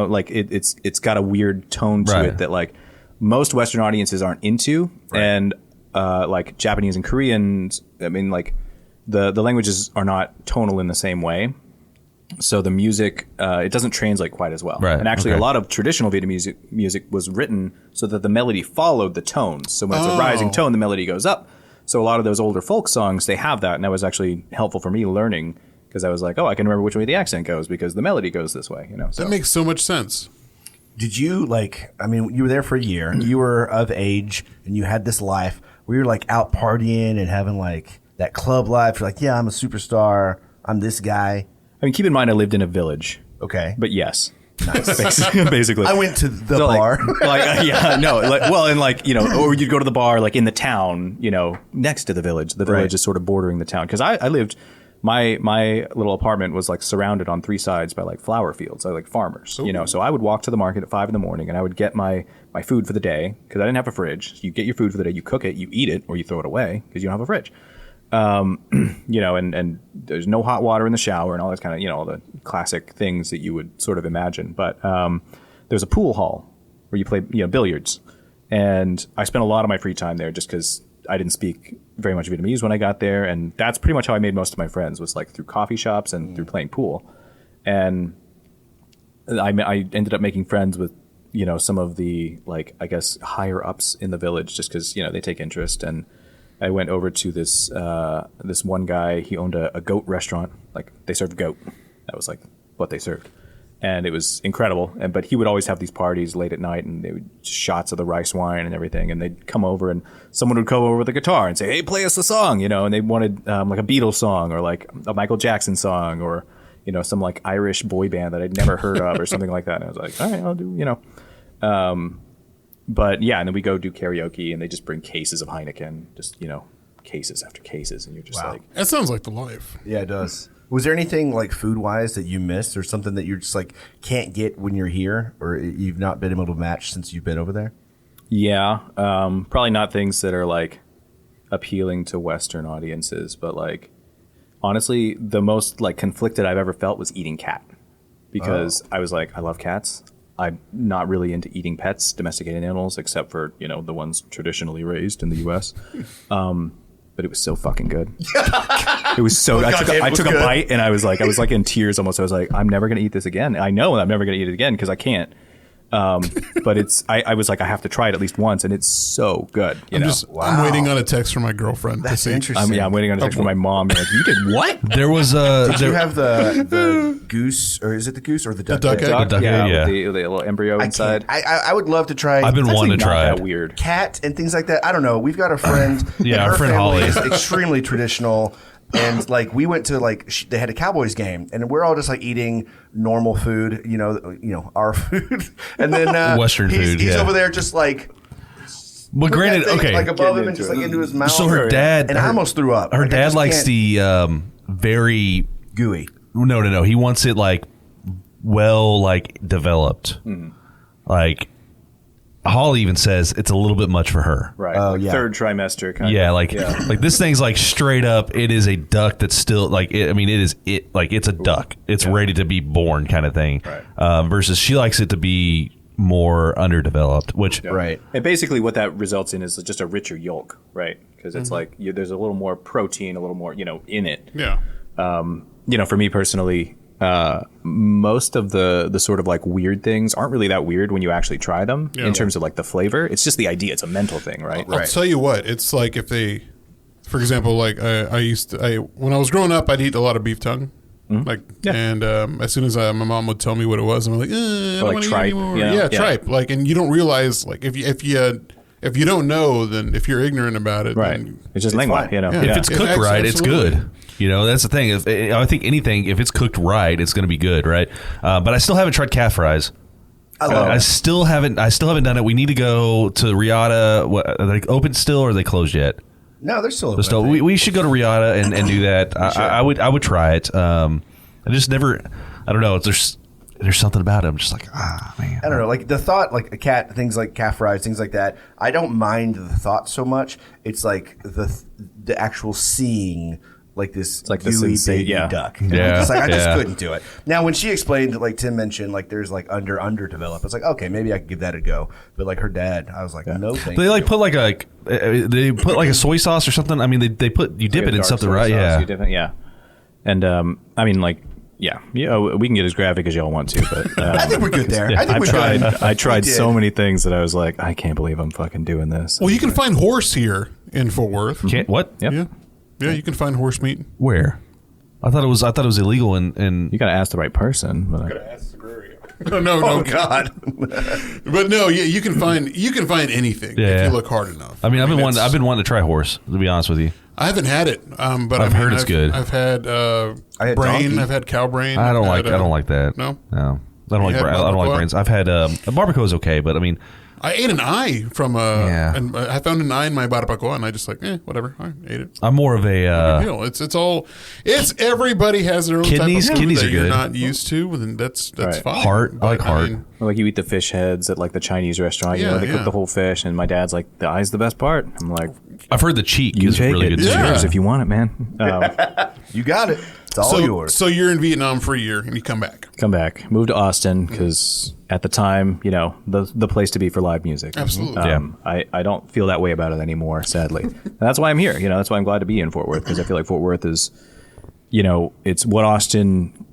like it's got a weird tone to Right. it that like most Western audiences aren't into, and like Japanese and Koreans, I mean, like the languages are not tonal in the same way. So the music, it doesn't translate quite as well. Right, And actually, okay. a lot of traditional Vietnamese music was written so that the melody followed the tones. So when it's a rising tone, the melody goes up. So a lot of those older folk songs, they have that, and that was actually helpful for me learning because I was like, oh, I can remember which way the accent goes because the melody goes this way. So. that makes so much sense. Did you you were there for a year. You were of age and you had this life where you're like out partying and having like that club life. You're like, yeah, I'm a superstar. I'm this guy. I mean, keep in mind, I lived in a village, Okay. but yes. Basically. I went to the So, bar. Or you'd go to the bar like in the town, next to the village. The village Right. is sort of bordering the town because I lived. My little apartment was like surrounded on three sides by like flower fields, like farmers. So I would walk to the market at 5 a.m. and I would get my food for the day because I didn't have a fridge. So you get your food for the day, you cook it, you eat it, or you throw it away because you don't have a fridge. And there's no hot water in the shower and all that kind of, all the classic things that you would sort of imagine. But there's a pool hall where you play, billiards. And I spent a lot of my free time there just because I didn't speak very much Vietnamese when I got there. And that's pretty much how I made most of my friends was like through coffee shops and through playing pool. And I ended up making friends with, some of the, like, I guess, higher ups in the village just because, they take interest. And I went over to this one guy. He owned a goat restaurant. Like they served goat. That was like what they served, and it was incredible. But he would always have these parties late at night, and they would shots of the rice wine and everything. And they'd come over, and someone would come over with a guitar and say, "Hey, play us a song," And they wanted like a Beatles song or like a Michael Jackson song or some like Irish boy band that I'd never heard of or something like that. And I was like, all right, I'll do But yeah, and then we go do karaoke, and they just bring cases of Heineken, just cases after cases, and you're just like, That sounds like the life. Yeah, it does. Was there anything like food wise that you missed or something that you're just like can't get when you're here or you've not been able to match since you've been over there? yeah, probably not things that are like appealing to Western audiences, but like honestly, the most like conflicted I've ever felt was eating cat because I was like, I love cats. I'm not really into eating pets, domesticated animals, except for, the ones traditionally raised in the U.S. But it was so fucking good. It was so, I took a bite and I was like in tears almost. I was like, I'm never going to eat this again. I know I'm never going to eat it again because I can't. But I was like, I have to try it at least once, and it's so good. I'm waiting on a text from my girlfriend. That's to see. interesting. I'm waiting on a text from my mom. Being like, you did what? There was a. Did you have the goose, or is it the goose or the duck? duck egg? Duck, duck egg, with the little embryo inside. I would love to try. I've been It's wanting to actually try not it. that weird. Cat and things like that. I don't know. We've got a friend. Yeah, and our her friend family Holly. is extremely traditional. And like we went to they had a Cowboys game, and we're all just like eating normal food, our food, and then Western food, He's yeah. over there just like. But put granted, that thing, okay. like above him and just like into his mouth. So her dad, and I almost threw up. Her Like, I dad just likes can't- the very gooey. no. He wants it like well developed. Like Holly even says it's a little bit much for her. Right. Oh, yeah. Third trimester kind Yeah, of. like this thing's like straight up. It is a duck that's still it's a duck. It's ready to be born kind of thing. Right. Versus she likes it to be more underdeveloped, which Right. And basically what that results in is just a richer yolk, right? Because it's like there's a little more protein, a little more, in it. Yeah. For me personally, most of the sort of like weird things aren't really that weird when you actually try them in terms of like the flavor. It's just the idea. It's a mental thing, right? I'll tell you what, it's like if they, for example, like when I was growing up, I'd eat a lot of beef tongue. And as soon as my mom would tell me what it was, I'm like, I don't like want to eat tripe, anymore. yeah. Yeah, Yeah. tripe. Like, and you don't realize, like, if you don't know, then if you're ignorant about it, Right. then It's just lingua, fine. Yeah. if it's cooked right, it's absolutely. good. That's the thing. I think anything, if it's cooked right, it's going to be good, right? But I still haven't tried calf fries. I still haven't done it. We need to go to Riata. Are they open still, or are they closed yet? No, they're still. So we should go to Riata and do that. I would try it. I just never. I don't know. There's something about it. I'm just like, man. I don't know, like the thought, like a cat, things like calf fries, things like that. I don't mind the thought so much. It's like the actual seeing, like this like the gooey sensate, baby yeah. duck. Yeah, I just yeah. couldn't do it. Now, when she explained, like Tim mentioned, like there's like underdeveloped. It's like, okay, maybe I could give that a go. But like her dad, I was like, no, thank They you. put they put like a soy sauce or something. I mean, they put you dip Like a it in dark something, soy right? sauce, Yeah. you dip it, yeah. And we can get as graphic as y'all want to, but I think we're good there. I think we're good. I tried We did. so many things that I was like, I can't believe I'm fucking doing this. Well, you can find horse here in Fort Worth. Can't what? Yep. Yeah, you can find horse meat. Where? I thought it was illegal in You got to ask the right person. But No, Oh God! But no, yeah, you can find anything Yeah. if you look hard enough. I mean, I've been it's- wanting to try horse, to be honest with you. I haven't had it, but I've heard it's good. I've had I had brain. donkey. I've had cow brain. I don't I've like had, that. No? No. I don't like had barbacoa? brains. I've had barbacoa is okay, but I mean, I ate an eye from Yeah. and I found an eye in my barbacoa, and I just like, whatever. I ate it. I'm more of a Deal. It's everybody has their own Kidneys- type of food kidneys that are you're good. not used to, and that's Right. fine. Heart. I like But, heart. mean, like you eat the fish heads at like the Chinese restaurant. Yeah, they yeah. cook the whole fish, and my dad's like, the eye's the best part. I'm like, I've heard the cheek you is take really it. good It's too. Yeah. yours if you want it, man. You got it. It's all yours. So you're in Vietnam for a year, and you come back. Come back, move to Austin because at the time, the place to be for live music. Absolutely. I don't feel that way about it anymore, sadly. And that's why I'm here. That's why I'm glad to be in Fort Worth, because I feel like Fort Worth is, it's what Austin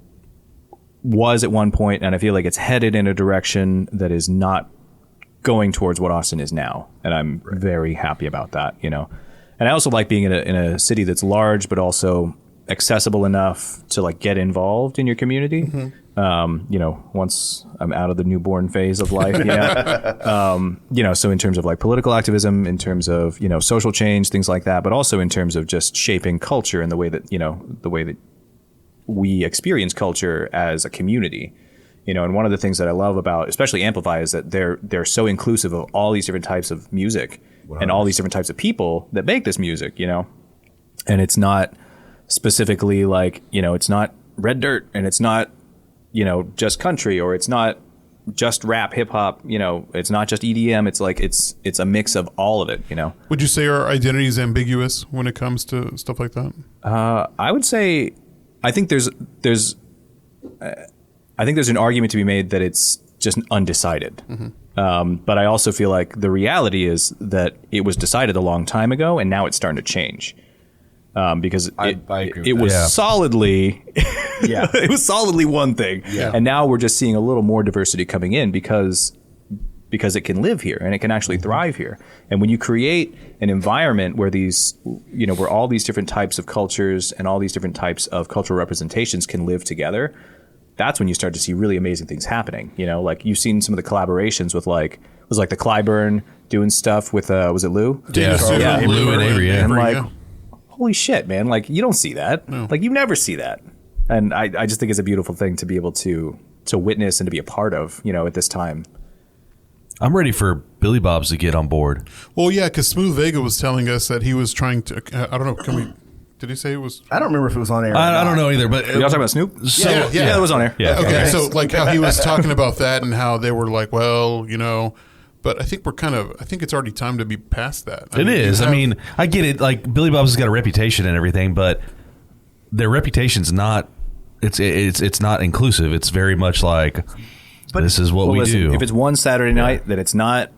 was at one point, and I feel like it's headed in a direction that is not going towards what Austin is now, and I'm very happy about that. And I also like being in a city that's large, but also accessible enough to like get involved in your community. Once I'm out of the newborn phase of life, so in terms of like political activism, in terms of, social change, things like that, but also in terms of just shaping culture and the way that we experience culture as a community. And one of the things that I love about, especially Amplify, is that they're so inclusive of all these different types of music and all these different types of people that make this music, and it's not specifically like, it's not red dirt, and it's not, just country, or it's not just rap, hip hop, it's not just EDM. It's like, it's a mix of all of it, Would you say our identity is ambiguous when it comes to stuff like that? I would say, I think there's an argument to be made that it's just undecided. But I also feel like the reality is that it was decided a long time ago, and now it's starting to change. Because I agree with it was Yeah. solidly, it was solidly one thing, Yeah. and now we're just seeing a little more diversity coming in because because it can live here and it can actually thrive here. And when you create an environment where where all these different types of cultures and all these different types of cultural representations can live together, that's when you start to see really amazing things happening. Like you've seen some of the collaborations with was the Clyburn doing stuff with was it Lou? Yeah, Lou and Avery. Yeah. And holy shit, man! Like you don't see that. No. Like you never see that. And I just think it's a beautiful thing to be able to witness and to be a part of. At this time. I'm ready for Billy Bob's to get on board. Well, yeah, because Smooth Vega was telling us that he was trying to. I don't know. Did he say it was? I don't remember if it was on air. I don't know either. But y'all talking about Snoop? Yeah, it was on air. Yeah. Okay, so how he was talking about that and how they were like, well, But I think I think it's already time to be past that. It is. I mean, I get it. Like Billy Bob's has got a reputation and everything, but their reputation's not. It's not inclusive. It's very much like. But this is what we do. If it's one Saturday night that it's not,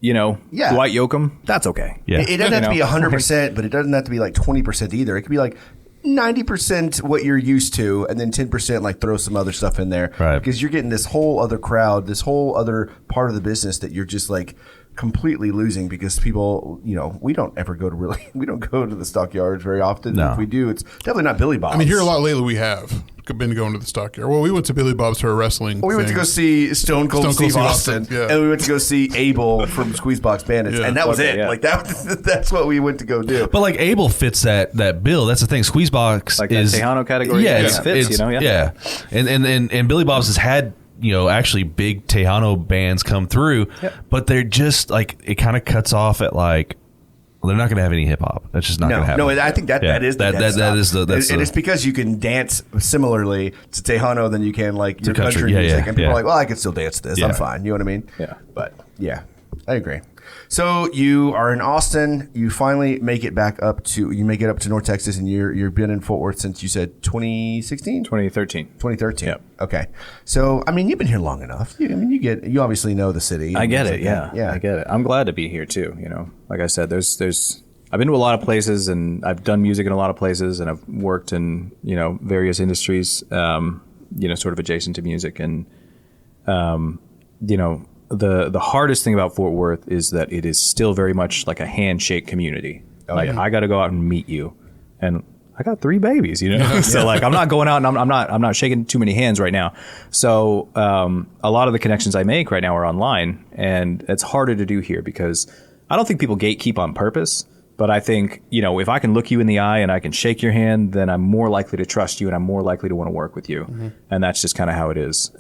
Dwight Yoakam, that's okay. Yeah. It doesn't have to be 100%, but it doesn't have to be like 20% either. It could be like 90% what you're used to, and then 10% like throw some other stuff in there. Right. Because you're getting this whole other crowd, this whole other part of the business that you're just like completely losing because people, we don't go to the stockyards very often. No. If we do, it's definitely not Billy Bob's. I mean, here a lot lately we have been going to the stockyard. Well, we went to Billy Bob's for a wrestling. We went to go see Stone Cold Steve Austin, yeah. and we went to go see Abel from Squeezebox Bandits, and that was it. Yeah. Like that's what we went to go do. But like Abel fits that bill. That's the thing. Squeezebox like is that Tejano category. Yeah, it fits. Yeah. And Billy Bob's has had actually big Tejano bands come through, but they're just like it kind of cuts off at like. Well, they're not going to have any hip hop. That's just not going to happen. No, I think that is the and it's because you can dance similarly to Tejano than you can like your country music, and people are like, well, I can still dance to this. I'm fine. You know what I mean? Yeah. But yeah, I agree. So you are in Austin. You finally make it up to North Texas, and you've been in Fort Worth since you said 2016, 2013. 2013. Yep. Okay. So I mean, you've been here long enough. You obviously know the city. I get it. Yeah. I get it. I'm glad to be here too. Like I said, I've been to a lot of places, and I've done music in a lot of places, and I've worked in various industries, sort of adjacent to music, and The hardest thing about Fort Worth is that it is still very much like a handshake community. I got to go out and meet you, and I got 3 babies, So like I'm not going out and I'm not shaking too many hands right now. So a lot of the connections I make right now are online, and it's harder to do here because I don't think people gatekeep on purpose. But I think, if I can look you in the eye and I can shake your hand, then I'm more likely to trust you and I'm more likely to want to work with you. Mm-hmm. And that's just kind of how it is.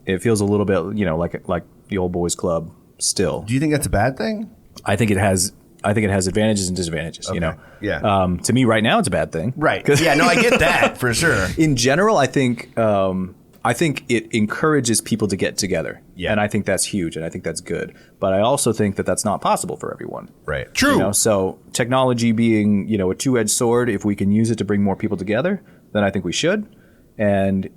It feels a little bit, like the old boys club still. Do you think that's a bad thing? I think it has advantages and disadvantages, Yeah. To me right now, it's a bad thing. Right. Yeah, no, I get that for sure. In general, I think it encourages people to get together. Yeah. And I think that's huge, and I think that's good. But I also think that that's not possible for everyone. Right. True. So technology being, a two-edged sword, if we can use it to bring more people together, then I think we should. And,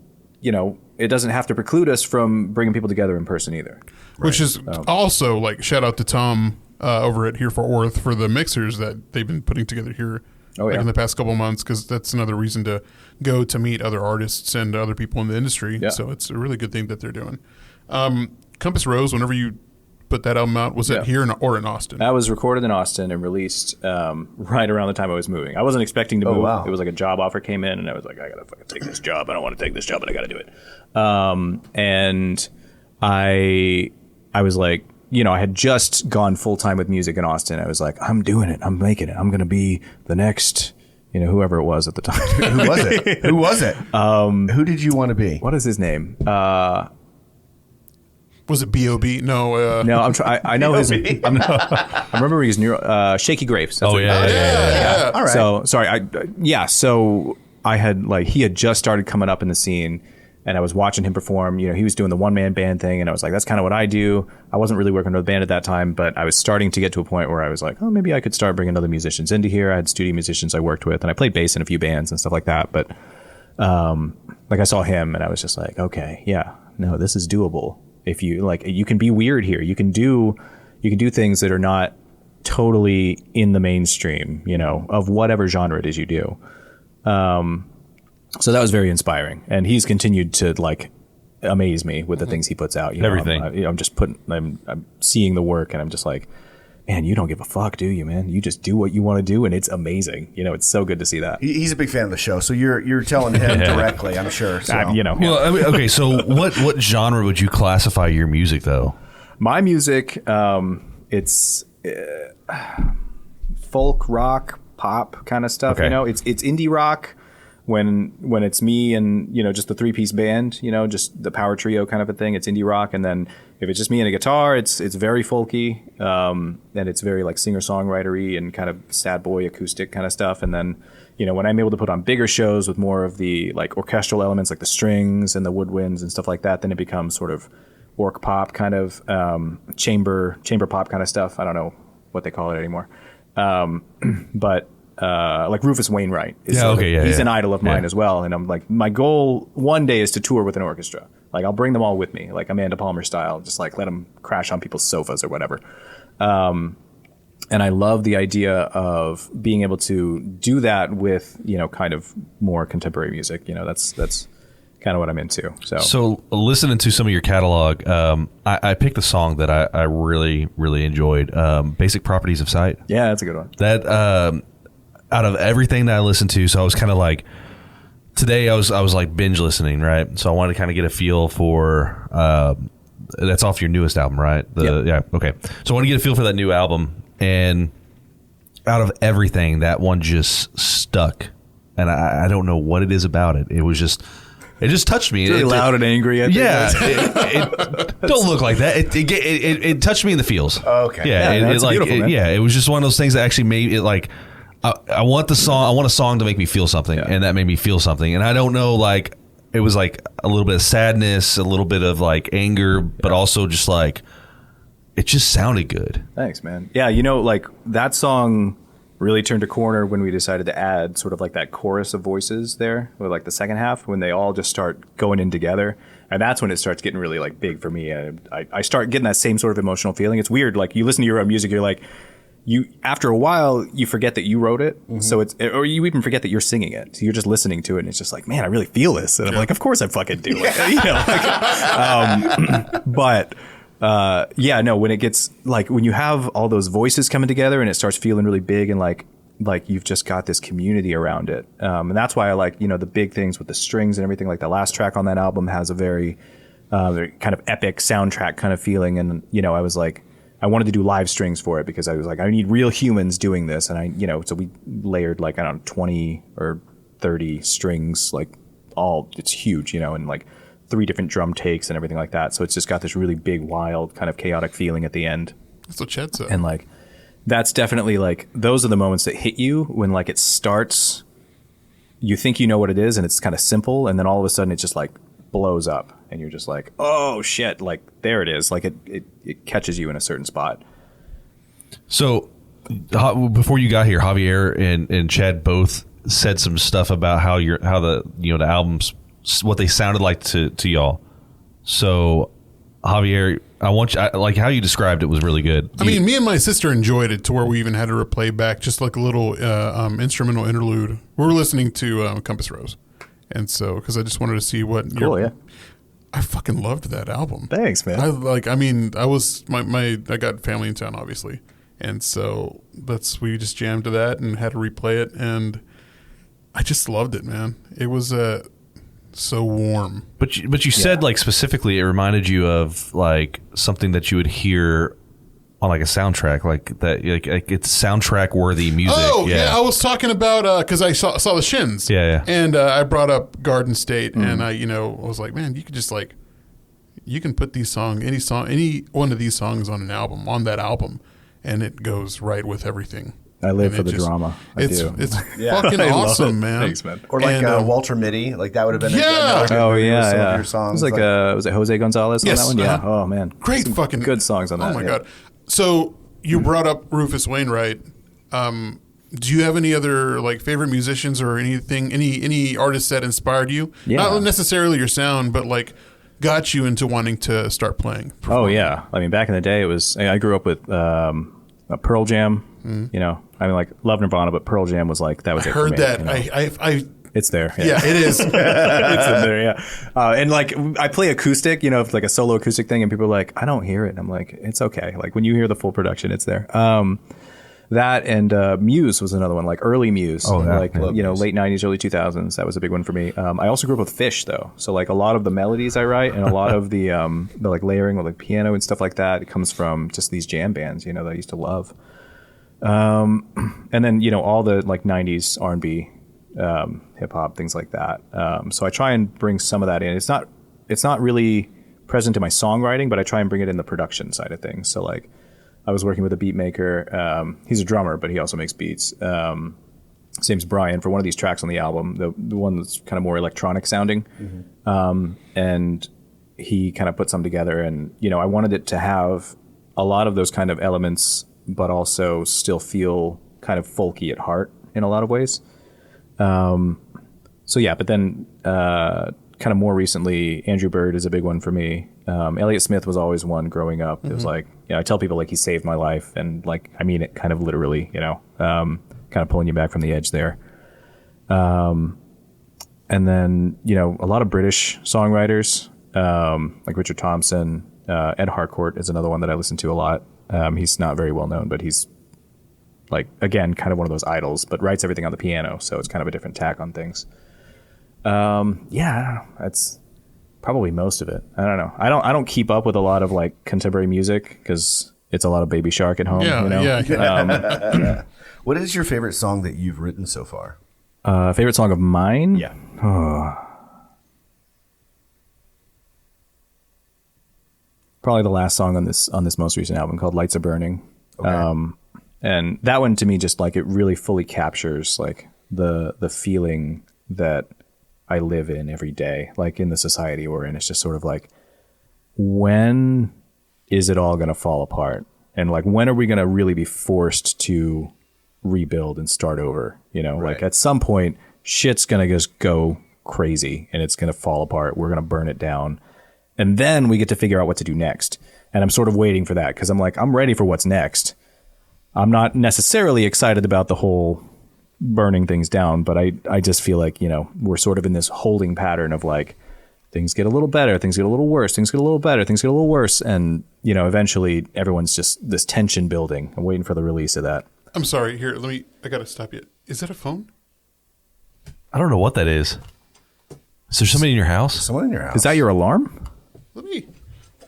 it doesn't have to preclude us from bringing people together in person either. Which is also like shout out to Tom over at Here Fort Worth for the mixers that they've been putting together here in the past couple of months, because that's another reason to go to meet other artists and other people in the industry. Yeah. So it's a really good thing that they're doing. Compass Rose, whenever you put that album out, was it here or in Austin? That was recorded in Austin and released right around the time I was moving. I wasn't expecting to move. Wow. It was like a job offer came in, and I was like, I gotta fucking take this job. I don't want to take this job, but I gotta do it. And I was like, I had just gone full time with music in Austin. I was like, I'm doing it. I'm making it. I'm gonna be the next, whoever it was at the time. Who was it? Who did you want to be? What is his name? Was it B.O.B.? No. No, I know his. I remember his Shaky Graves. That's Yeah. All right. So sorry. So I had he had just started coming up in the scene, and I was watching him perform. He was doing the one-man band thing, and I was like, that's kind of what I do. I wasn't really working with a band at that time, but I was starting to get to a point where I was like, oh, maybe I could start bringing other musicians into here. I had studio musicians I worked with, and I played bass in a few bands and stuff like that. But I saw him, and I was just like, okay, yeah, no, this is doable. If you you can be weird here. You can do things that are not totally in the mainstream, of whatever genre it is you do. So that was very inspiring, and he's continued to amaze me with the things he puts out. You know, Everything. I'm just I'm seeing the work, and I'm just like, man, you don't give a fuck, do you, man? You just do what you want to do, and it's amazing. You know, it's so good to see that. He's a big fan of the show, so you're telling him directly, I'm sure. So. You know, Well, I mean, okay, so what genre would you classify your music though? my music, it's folk rock, pop kind of stuff. Okay. You know, it's indie rock when it's me and, you know, just the 3-piece band, you know, just the power trio kind of a thing. It's indie rock. And then if it's just me and a guitar, it's very folky, and it's very like singer-songwritery and kind of sad boy acoustic kind of stuff. And then, you know, when I'm able to put on bigger shows with more of the like orchestral elements, like the strings and the woodwinds and stuff like that, then it becomes sort of orc pop kind of, chamber pop kind of stuff. I don't know what they call it anymore. But like Rufus Wainwright is he's an idol of mine as well. And I'm like, my goal one day is to tour with an orchestra. Like I'll bring them all with me, like Amanda Palmer style, just like let them crash on people's sofas or whatever. And I love the idea of being able to do that with, you know, kind of more contemporary music. You know, that's kind of what I'm into. So listening to some of your catalog, I picked a song that I really, really enjoyed. Basic Properties of Sight. Yeah, that's a good one. That out of everything that I listened to, so I was kind of like, today I was like binge listening, right? So I wanted to kind of get a feel for, that's off your newest album, right? Yep. Yeah, okay. So I want to get a feel for that new album, and out of everything, that one just stuck. And I don't know what it is about it. It just touched me. It's really loud and angry. I think. Yeah, it don't look like that. It touched me in the feels. Okay. Yeah, that's beautiful, man. yeah, it was just one of those things that actually made it like I want the song. I want a song to make me feel something, and that made me feel something. And I don't know, like it was like a little bit of sadness, a little bit of like anger, but also just like it just sounded good. Thanks, man. Yeah, you know, like that song really turned a corner when we decided to add sort of like that chorus of voices there, or like the second half when they all just start going in together. And that's when it starts getting really like big for me. I start getting that same sort of emotional feeling. It's weird. Like you listen to your own music, you're like, after a while you forget that you wrote it. Mm-hmm. So or you even forget that you're singing it. So you're just listening to it and it's just like, man, I really feel this. And I'm like, of course I fucking do. Like, you know, like, but yeah, no, when it gets like when you have all those voices coming together and it starts feeling really big and like you've just got this community around it. And that's why I like, you know, the big things with the strings and everything. Like the last track on that album has a very kind of epic soundtrack kind of feeling. And, you know, I was like, I wanted to do live strings for it because I was like, I need real humans doing this. And so we layered like, I don't know, 20 or 30 strings, like it's huge, you know, and like 3 different drum takes and everything like that. So it's just got this really big, wild, kind of chaotic feeling at the end. That's what Chet said. And like, that's definitely like, those are the moments that hit you when like it starts, you think you know what it is and it's kind of simple. And then all of a sudden it just like blows up and you're just like, oh shit, like there it is. Like it catches you in a certain spot. So before you got here, Javier and Chad both said some stuff about how the albums, what they sounded like to y'all. So Javier, like how you described it was really good. I mean, me and my sister enjoyed it to where we even had to replay back just like a little instrumental interlude. We were listening to Compass Rose, and so because I just wanted to see what. Cool, yeah. I fucking loved that album. Thanks, man. I was I got family in town, obviously, and so we just jammed to that and had to replay it, and I just loved it, man. It was so warm. But you said like specifically it reminded you of like something that you would hear on like a soundtrack, like that, like it's soundtrack worthy music. Oh yeah, I was talking about because I saw the Shins. Yeah. And I brought up Garden State, and I was like, man, you could just like you can put any one of these songs on that album, and it goes right with everything. I live for the drama. It's fucking awesome, man. Thanks, man. Or like Walter Mitty, like that would have been yeah. Some of yeah. your songs. It was like was it Jose Gonzalez on that one? Yeah. Oh man, great fucking good songs on that. Oh my god. So you brought up Rufus Wainwright. Do you have any other like favorite musicians or anything, any artists that inspired you? Yeah. Not necessarily your sound, but like got you into wanting to start playing. Oh yeah. I mean, back in the day, it was. I grew up with a Pearl Jam. You know, I mean, like love Nirvana, but Pearl Jam was like that was. I it heard for me, that. you know? I It's there. Yeah, it is. It's in there, yeah. And like I play acoustic, you know, like a solo acoustic thing, and people are like, I don't hear it. And I'm like, it's okay. Like when you hear the full production, it's there. That and Muse was another one, like early Muse, like you know, late '90s, early 2000s. That was a big one for me. I also grew up with Fish, though, so like a lot of the melodies I write and a lot of the like layering with like piano and stuff like that, it comes from just these jam bands, you know, that I used to love. And then you know all the like '90s R&B, hip hop, things like that. So I try and bring some of that in. It's not really present in my songwriting, but I try and bring it in the production side of things. So like, I was working with a beat maker. He's a drummer, but he also makes beats. His name's Brian. For one of these tracks on the album, the one that's kind of more electronic sounding, and he kind of put some together. And you know, I wanted it to have a lot of those kind of elements, but also still feel kind of folky at heart in a lot of ways. So yeah, but then kind of more recently, Andrew Bird is a big one for me. Elliott Smith was always one growing up. It was like, you know, I tell people like he saved my life, and like I mean it kind of literally, you know, kind of pulling you back from the edge there. And then, you know, a lot of British songwriters, like Richard Thompson. Ed Harcourt is another one that I listen to a lot. He's not very well known, but he's like, again, kind of one of those idols, but writes everything on the piano, so it's kind of a different tack on things. Yeah, I don't know. That's probably most of it. I don't know. I don't keep up with a lot of like contemporary music because it's a lot of Baby Shark at home. Yeah, you know? Yeah. What is your favorite song that you've written so far? Favorite song of mine? Yeah. Probably the last song on this most recent album called Lights Are Burning. Okay. And that one to me just like it really fully captures like the feeling that I live in every day, like in the society we're in. It's just sort of like, when is it all going to fall apart? And like, when are we going to really be forced to rebuild and start over? You know, Right. like at some point, shit's going to just go crazy and it's going to fall apart. We're going to burn it down. And then we get to figure out what to do next. And I'm sort of waiting for that because I'm like, I'm ready for what's next. I'm not necessarily excited about the whole burning things down, but I just feel like, you know, we're sort of in this holding pattern of like, things get a little better, things get a little worse, things get a little better, things get a little worse. And, you know, eventually everyone's just this tension building. I'm waiting for the release of that. I'm sorry. Here, I got to stop you. Is that a phone? I don't know what that is. Is there somebody in your house? Someone in your house. Is that your alarm?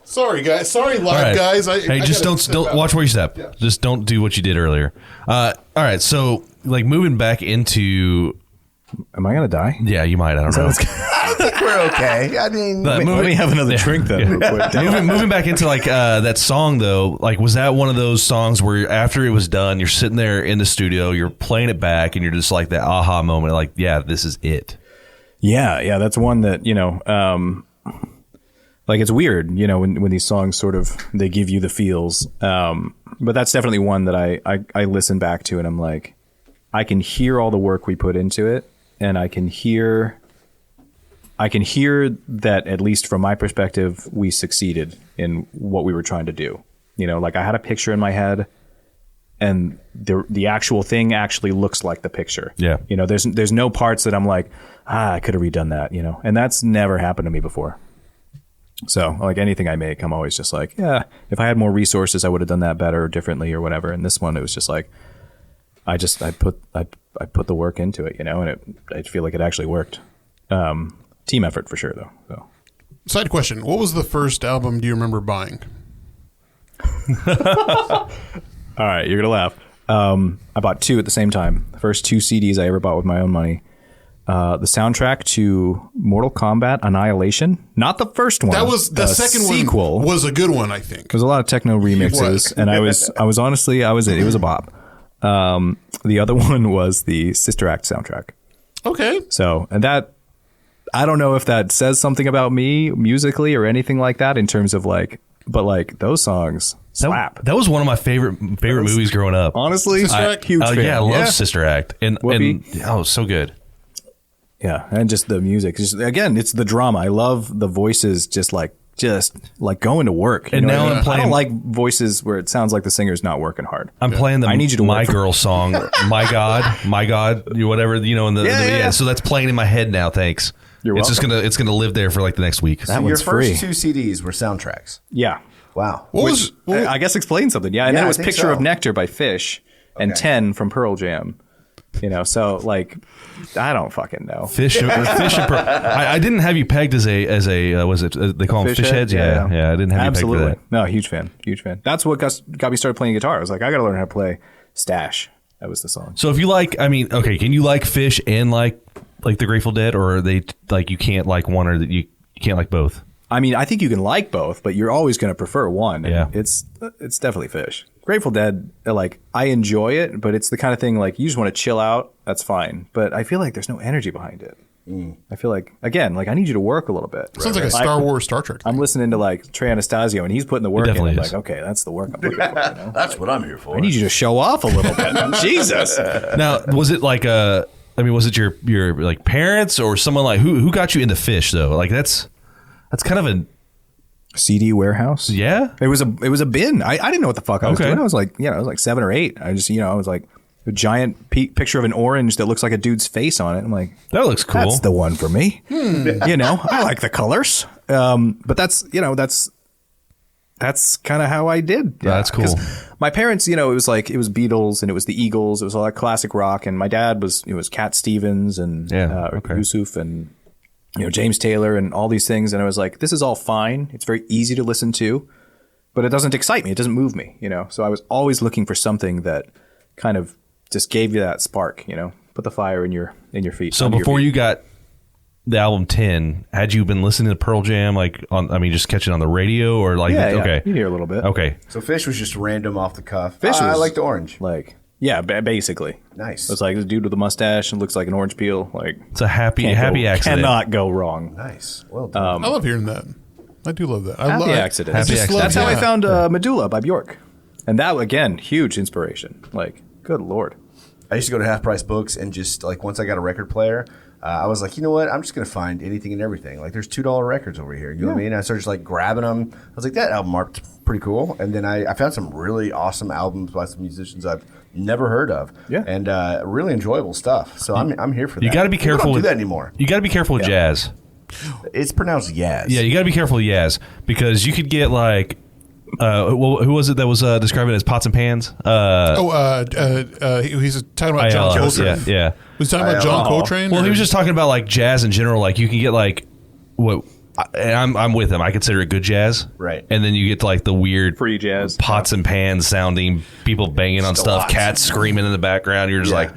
Sorry, guys. Sorry, live All right. guys. Hey, just don't watch where you step. Yeah. Just don't do what you did earlier. All right, so like moving back into, Am I going to die? yeah, you might. I don't know. I think we're okay. I mean, But Let me have another drink then. Real quick. moving back into like that song though, like was that one of those songs where after it was done, you're sitting there in the studio, you're playing it back, and you're just like that aha moment, like yeah, this is it. Yeah, that's one that, you know, like it's weird, you know, when these songs sort of, they give you the feels. But that's definitely one that I listen back to and I'm like, I can hear all the work we put into it, and I can hear that, at least from my perspective, we succeeded in what we were trying to do. You know, like I had a picture in my head, and the actual thing actually looks like the picture. Yeah. You know, there's no parts that I'm like, I could have redone that, you know, and that's never happened to me before. So like anything I make, I'm always just like, yeah, if I had more resources, I would have done that better or differently or whatever. And this one, it was just like, I put the work into it, you know, and I feel like it actually worked. Team effort for sure though. So. Side question. What was the first album do you remember buying? All right, you're gonna laugh. I bought two at the same time. The first two CDs I ever bought with my own money. The soundtrack to Mortal Kombat Annihilation, not the first one. That was the second sequel. one. Was a good one, I think. There's a lot of techno remixes, was. and I was honestly, it was a bop. The other one was the Sister Act soundtrack. Okay. So, and that, I don't know if that says something about me musically or anything like that in terms of like, but like those songs slap. That was one of my favorite movies growing up. Honestly, Sister Act? huge fan. Yeah, I love Sister Act, and Whoopi. so good. Yeah, and just the music. Just, again, it's the drama. I love the voices just like just like going to work. You And know now what I I'm mean? playing- I don't like voices where it sounds like the singer's not working hard. I'm playing the I need you to My work for- Girl song, My God, whatever, in the Yeah. so that's playing in my head now. Thanks. You're it's just welcome. it's gonna live there for like the next week. That Your one's first free. 2 CDs were soundtracks. Yeah. Wow. I guess explain something. Yeah, and Yeah, then I it was think Picture so. of Nectar by Fish and Okay. 10 from Pearl Jam. So like, I don't fucking know. Fish and I didn't have you pegged as a was it they call them fish heads? Yeah, I didn't have Absolutely. you pegged for that. No, huge fan. That's what got me started playing guitar. I was like, I got to learn how to play Stash. That was the song. So if you like, okay, can you like Fish and like the Grateful Dead, or are they like you can't like one or that you can't like both? I mean, I think you can like both, but you're always going to prefer one. And Yeah. it's definitely Fish. Grateful Dead, like, I enjoy it, but it's the kind of thing like you just want to chill out. That's fine. But I feel like there's no energy behind it. I feel like, again, like I need you to work a little bit. Sounds like a Star Wars, Star Trek. I'm listening to like Trey Anastasio, and he's putting the work in. definitely I'm is. like, okay, that's the work I'm looking for. You know? That's what I'm here for. I need you to show off a little bit. Jesus. Now, was it like was it your like parents or someone like who got you into Fish though? Like that's kind of a CD warehouse. yeah. It was a bin. I didn't know what the fuck I was Okay. doing. I was like 7 or 8. I just I was like a giant picture of an orange that looks like a dude's face on it. I'm like, That looks cool. that's the one for me. I like the colors. But that's kind of how I did. That's cool. 'Cause my parents, it was Beatles and it was the Eagles. It was all that classic rock. And my dad was Cat Stevens and okay. Yusuf and James Taylor and all these things. And I was like, this is all fine. It's very easy to listen to, but it doesn't excite me. It doesn't move me. So I was always looking for something that kind of just gave you that spark. Put the fire in your feet. So under your before feet. you got the album 10, had you been listening to Pearl Jam just catching on the radio or like yeah, okay. you hear a little bit. Okay. So Fish was just random off the cuff. Fish I was- like the orange. Like, yeah, basically. Nice. It's like this dude with a mustache and looks like an orange peel. Like, It's a happy can't go- accident. Cannot go wrong. Nice. Well done. I love hearing that. I do love that. I Happy love accident. I Happy just accident. love- That's how I yeah. found Medulla by Bjork. And that, again, huge inspiration. Like, good Lord. I used to go to Half Price Books and just like once I got a record player, I was like, you know what? I'm just gonna find anything and everything. Like, there's $2 records over here. You know what I mean? I started just like grabbing them. I was like, that album art's pretty cool. And then I found some really awesome albums by some musicians I've never heard of. Yeah. And really enjoyable stuff. So I'm here for that. You got to be People careful don't with do that anymore. You got to be careful with jazz. It's pronounced Yaz. Yeah, you got to be careful with Yaz because you could get like who was it that was describing it as pots and pans? He's talking about John ILOs, Coltrane. yeah. Was he talking about John Coltrane? Well, or- he was just talking about like jazz in general. Like you can get like what, and I'm with him. I consider it good jazz, Right. And then you get like the weird Free jazz. pots and pans sounding, people banging on stuff, lots. cats screaming in the background. You're just Yeah. like,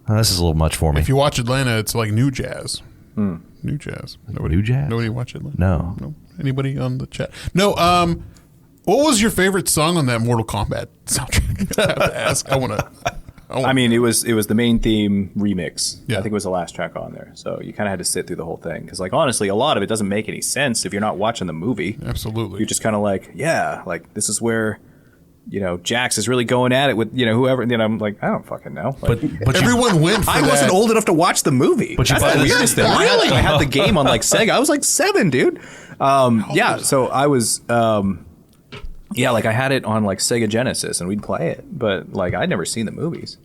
oh, this is a little much for me. If you watch Atlanta, it's like new jazz. New jazz. Nobody, New jazz? Nobody watch Atlanta? No. Anybody on the chat? No. What was your favorite song on that Mortal Kombat soundtrack? I have to ask. I want to. I mean, it was the main theme remix. Yeah. I think it was the last track on there. So you kind of had to sit through the whole thing. Because, like, honestly, a lot of it doesn't make any sense if you're not watching the movie. Absolutely. You're just kind of like, yeah, like, this is where, Jax is really going at it with, whoever. And then I'm like, I don't fucking know. Like, but Everyone went for I that. wasn't old enough to watch the movie. But you That's buy the this- weirdest thing. Really? I had the game on like Sega. I was like 7, dude. Yeah, so I was. Yeah, like I had it on like Sega Genesis, and we'd play it, but like I'd never seen the movies.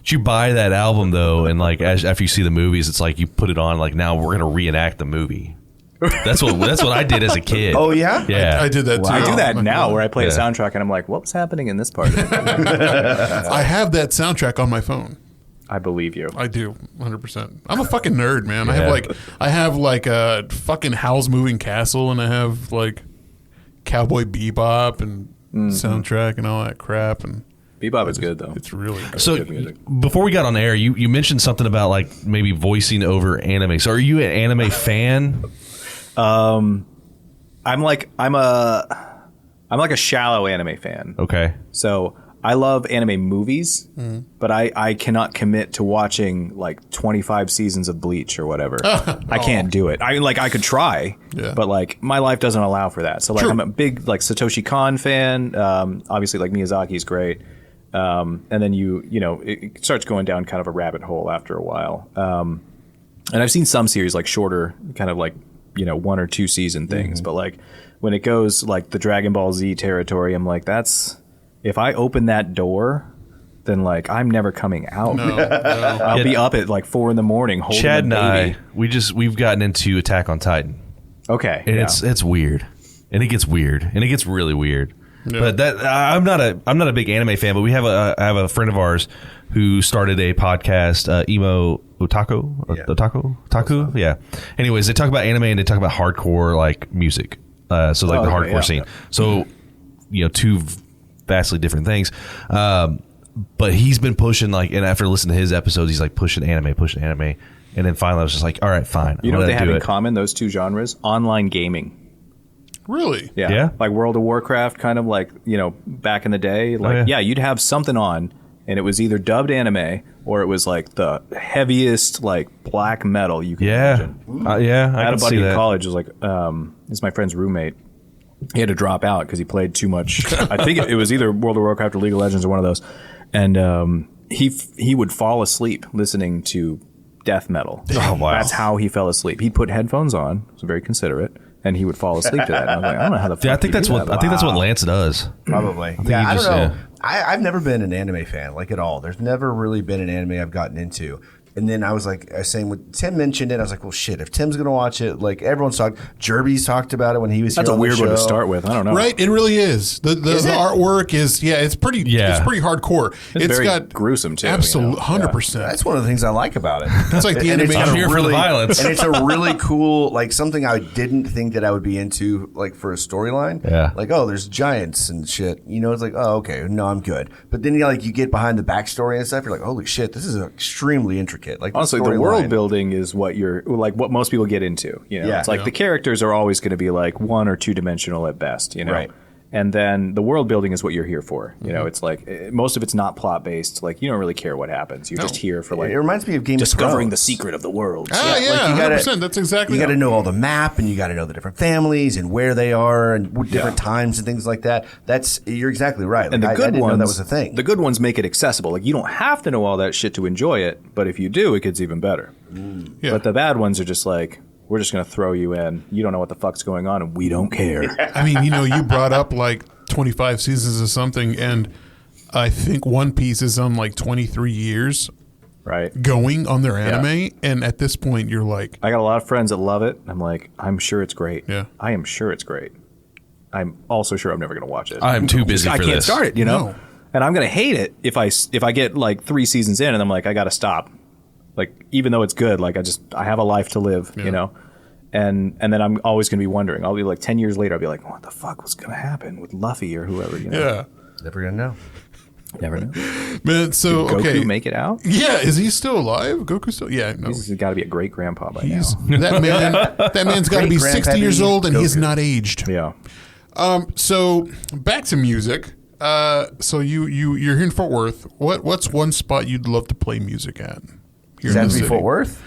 you buy that album though, and like after you see the movies, it's like you put it on. Like now we're gonna reenact the movie. That's what I did as a kid. Oh, yeah? yeah. I did that too. I do that now, where I play a Yeah. soundtrack, and I'm like, "What's happening in this part of it?" I have that soundtrack on my phone. I believe you. I do, 100%. I'm a fucking nerd, man. I Yeah. have like a fucking Howl's Moving Castle, and I have like Cowboy Bebop and soundtrack and all that crap, and Bebop is good though. it's really good. So good music. before we got on air, you mentioned something about like maybe voicing over anime. So are you an anime fan? I'm like a shallow anime fan. Okay. So I love anime movies, but I cannot commit to watching like 25 seasons of Bleach or whatever. I can't do it. I could try, Yeah. but like my life doesn't allow for that. So like True. I'm a big like Satoshi Kon fan. Obviously like Miyazaki's great. And then it starts going down kind of a rabbit hole after a while. And I've seen some series like shorter, kind of like 1 or 2 season things. But like when it goes like the Dragon Ball Z territory, I'm like, if I open that door, then like I'm never coming out. No. I'll be up at like 4 a.m. holding Chad a and baby. I, we've gotten into Attack on Titan, Okay, and it's weird, and it gets weird, and it gets really weird. Yeah. But I'm not a big anime fan, but I have a friend of ours who started a podcast, Emo Otaku. Yeah. Anyways, they talk about anime and they talk about hardcore like music. So like the hardcore scene. So 2 vastly different things. But he's been pushing like, and after listening to his episodes, he's like pushing anime, and then finally I was just like, all right, fine. You know what they have in common? Those 2 genres: online gaming. Really? Yeah. Like World of Warcraft, kind of like, back in the day. Like, you'd have something on, and it was either dubbed anime or it was like the heaviest, like, black metal you can imagine. I I had can a see buddy in that. college who was like, it's my friend's roommate. He had to drop out because he played too much. I think it was either World of Warcraft or League of Legends or one of those. And he would fall asleep listening to death metal. Oh, wow. That's how he fell asleep. He'd put headphones on, so very considerate, and he would fall asleep to that. And I was like, I don't know how the fuck Yeah, I think you that's do what that. that's what Lance does. Probably. he Yeah, I just- don't know. yeah. I've never been an anime fan, like at all. There's never really been an anime I've gotten into. And then I was like, I was saying when Tim mentioned it, I was like, well, shit, if Tim's going to watch it, like everyone's talked, Jerby's talked about it when he was That's here a on the weird one to show. start with. I don't know. Right, it really is. The Is it? artwork is it's pretty hardcore. It's very got gruesome, too, Absolutely, you know? 100%. That's one of the things I like about it. It's like the And it's animation. a here for the violence. And it's a really cool, like something I didn't think that I would be into, like for a storyline. Yeah. Like, oh, there's giants and shit. It's like, oh, okay, no, I'm good. But then you get behind the backstory and stuff. You're like, holy shit, this is extremely intricate. Like Honestly, the world building is what what most people get into. Yeah. It's like the characters are always going to be like 1 or 2 dimensional at best. Right. And then the world building is what you're here for. It's like most of it's not plot based. Like you don't really care what happens. You're just here for like It reminds me of Game of discovering the Thrones. secret of the world. Ah, yeah, Like, you gotta- 100%. That's exactly. You got to how- know all the map, and you got to know the different families and where they are, and different times and things like that. You're exactly right. And Like, the I good didn't ones, know that was a thing. The good ones make it accessible. Like you don't have to know all that shit to enjoy it, but if you do, it gets even better. Yeah. But the bad ones are just like, we're just going to throw you in. You don't know what the fuck's going on, and we don't care. I mean, you brought up like 25 seasons of something, and I think One Piece is on like 23 years Right? going on their anime, and at this point, you're like, I got a lot of friends that love it. I'm like, I'm sure it's great. Yeah. I am sure it's great. I'm also sure I'm never going to watch it. I'm too busy I for can't this. start it, No. And I'm going to hate it if I get like 3 seasons in and I'm like, I got to stop. Like, even though it's good, like I have a life to live, And then I'm always going to be wondering. I'll be like 10 years later, I'll be like, what the fuck was going to happen with Luffy or whoever, yeah. Never gonna know. Never know. Man, so, Goku okay. make it out? Yeah, is he still alive? Goku still? Yeah, no. He's got to be a great grandpa by He's, now. that man's got to be 60 years Great-grandpappy old, and he's Goku. not aged. Yeah. So back to music. So you're here in Fort Worth. What's one spot you'd love to play music at? Here Does in that have the to be city? Fort Worth?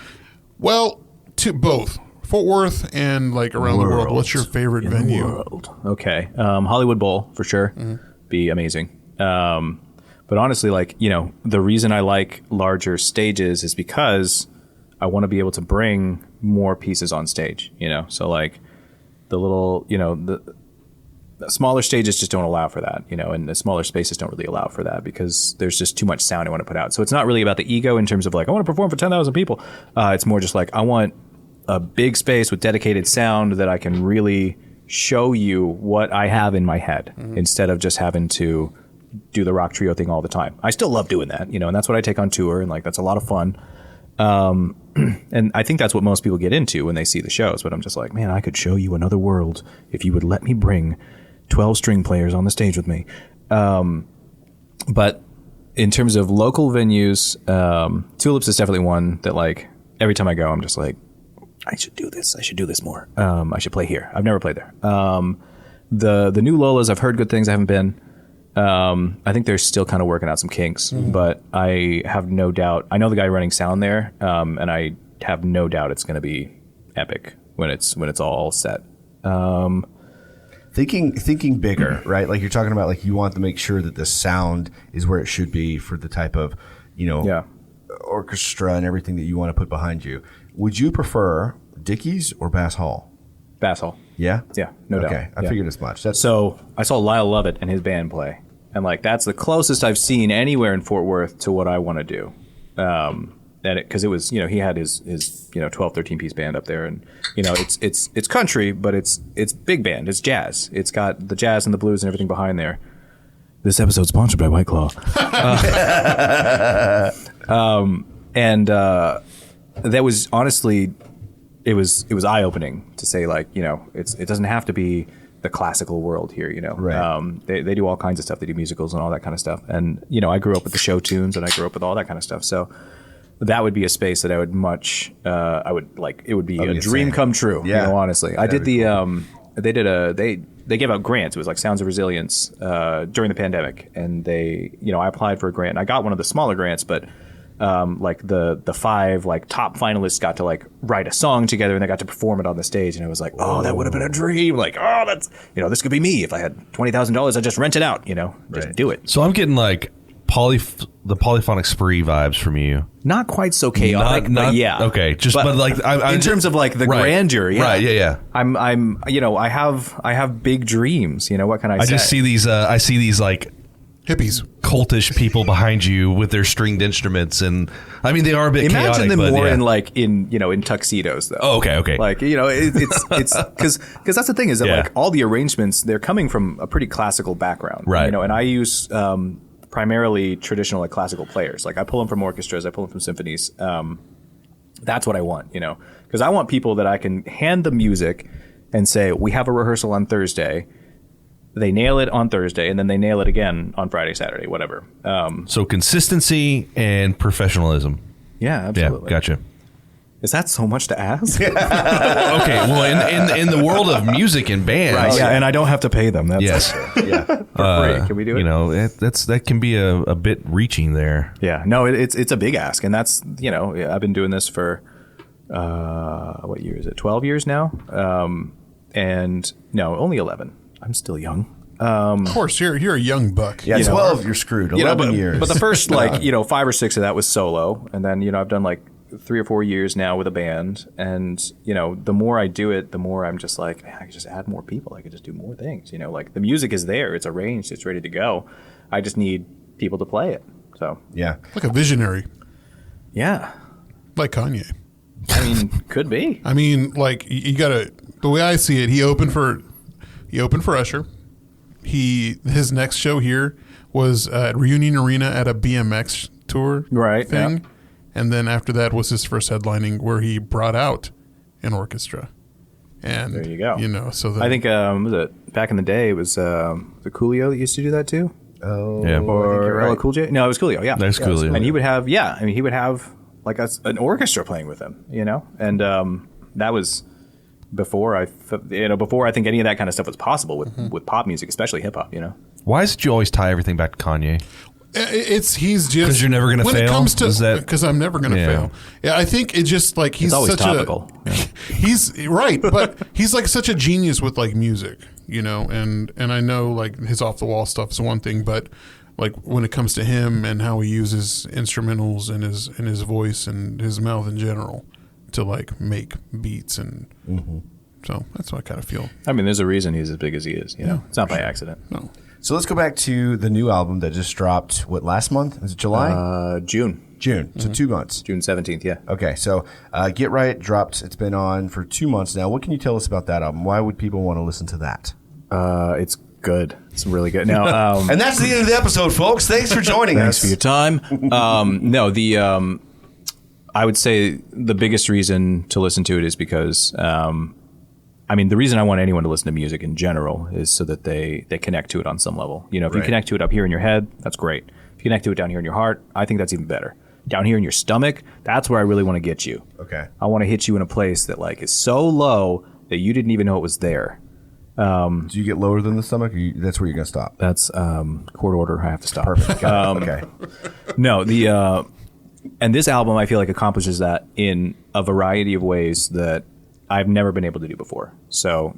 Well, to both Fort Worth and like around the world. What's your favorite venue? World. Okay. Hollywood Bowl for sure. Be amazing. But honestly, like, the reason I like larger stages is because I want to be able to bring more pieces on stage, So like the little, the smaller stages just don't allow for that, and the smaller spaces don't really allow for that because there's just too much sound I want to put out. So it's not really about the ego in terms of like, I want to perform for 10,000 people. It's more just like, I want a big space with dedicated sound that I can really show you what I have in my head instead of just having to do the rock trio thing all the time. I still love doing that, and that's what I take on tour, and like that's a lot of fun. And I think that's what most people get into when they see the shows. But I'm just like, man, I could show you another world if you would let me bring 12 string players on the stage with me. But in terms of local venues, Tulips is definitely one that like every time I go, I'm just like, I should do this. I should do this more. I should play here. I've never played there. The new Lolas, I've heard good things. I haven't been. I think they're still kind of working out some kinks, but I have no doubt. I know the guy running sound there, and I have no doubt it's going to be epic when it's all set. Thinking bigger, right? Like you're talking about, like you want to make sure that the sound is where it should be for the type of, orchestra and everything that you want to put behind you. Would you prefer Dickies or Bass Hall? Bass Hall. Yeah? Yeah, no doubt. Okay, I Yeah. figured as much. That's So I saw Lyle Lovett and his band play, and like that's the closest I've seen anywhere in Fort Worth to what I want to do. Because it was, he had his 12, 13 piece band up there, and it's country, but it's big band, it's jazz, it's got the jazz and the blues and everything behind there. This episode's sponsored by White Claw. And that was honestly, it was eye opening to say, like, it doesn't have to be the classical world here, Right. They do all kinds of stuff. They do musicals and all that kind of stuff. And I grew up with the show tunes, and I grew up with all that kind of stuff. So that would be a space that I would it would be a dream come true. Yeah. Honestly, I did they gave out grants. It was like Sounds of Resilience during the pandemic, and I applied for a grant. And I got one of the smaller grants, but like the 5 like top finalists got to like write a song together, and they got to perform it on the stage. And I was like, oh, that would have been a dream. Like, oh, that's this could be me if I had $20,000. I just rent it out. Just do it. So I'm getting like the Polyphonic Spree vibes from you. Not quite so chaotic, but yeah. Okay, but like in terms of like the right, grandeur, yeah. Right, yeah. I'm I have big dreams. What can I say? I just see these like Hippies. cultish people behind you with their stringed instruments, and I mean they are a bit Imagine chaotic, them but more yeah. in tuxedos though. Oh, okay. Like it's because that's the thing is that Yeah. like all the arrangements, they're coming from a pretty classical background, Right. And I use primarily traditional like classical players. Like I pull them from orchestras, I pull them from symphonies. That's what I want, because I want people that I can hand the music and say, we have a rehearsal on Thursday. They nail it on Thursday, and then they nail it again on Friday, Saturday, whatever. So consistency and professionalism. Yeah, absolutely. Yeah, gotcha. Is that so much to ask? Okay, well, in the world of music and bands, Right, yeah, and I don't have to pay them. That's yes, yeah. for free. Can we do it? that can be a bit reaching there. Yeah, no, it's a big ask, and that's I've been doing this for what year is it? 12 years now, and no, only 11. I'm still young. Of course, you're a young buck. Yeah, 12, you're screwed. 11 years. But the first 5 or 6 of that was solo, and then I've done like 3 or 4 years now with a band, and the more I do it, the more I'm just like, man, I could just add more people. I could just do more things. Like the music is there, it's arranged, it's ready to go. I just need people to play it. So yeah. Like a visionary. yeah, Like Kanye. I mean, could be. I mean, like you gotta. The way I see it, he opened for Usher. His next show here was at Reunion Arena at a BMX tour thing, Yeah. and then after that was his first headlining where he brought out an orchestra. And There you go. So then, I think was it back in the day? It was the Coolio that used to do that too, Oh, Yeah. I think or you're right. LL Cool J. No, it was Coolio. Yeah, That's Coolio. And he would have, he would have like an orchestra playing with him, and that was before I think any of that kind of stuff was possible with pop music, especially hip hop. Why is it you always tie everything back to Kanye? he's just 'Cause you're never gonna when fail? it comes to Is that- because I'm never gonna Yeah. fail. Yeah, I think it's just like he's It's always such topical. he's right, but he's like such a genius with like music, and I know like his off the wall stuff is one thing, but like when it comes to him and how he uses instrumentals and his voice and his mouth in general to like make beats and so that's what I kind of feel. I mean, there's a reason he's as big as he is. It's not by accident. No. So let's go back to the new album that just dropped, last month? Is it July? June June. So 2 months. June 17th. Yeah. Okay, so Get Right dropped. It's been on for 2 months now. What can you tell us about that album? Why would people want to listen to that? It's good. It's really good. Now, And that's the end of the episode, folks. Thanks for joining thanks us. for your time. I would say the biggest reason to listen to it is because, the reason I want anyone to listen to music in general is so that they connect to it on some level. If you Right. connect to it up here in your head, that's great. If you connect to it down here in your heart, I think that's even better. Down here in your stomach, that's where I really want to get you. Okay. I want to hit you in a place that like is so low that you didn't even know it was there. Do you get lower than the stomach? Or that's where you're going to stop? That's court order. I have to stop. Perfect. Okay. No, and this album I feel like accomplishes that in a variety of ways that I've never been able to do before. So,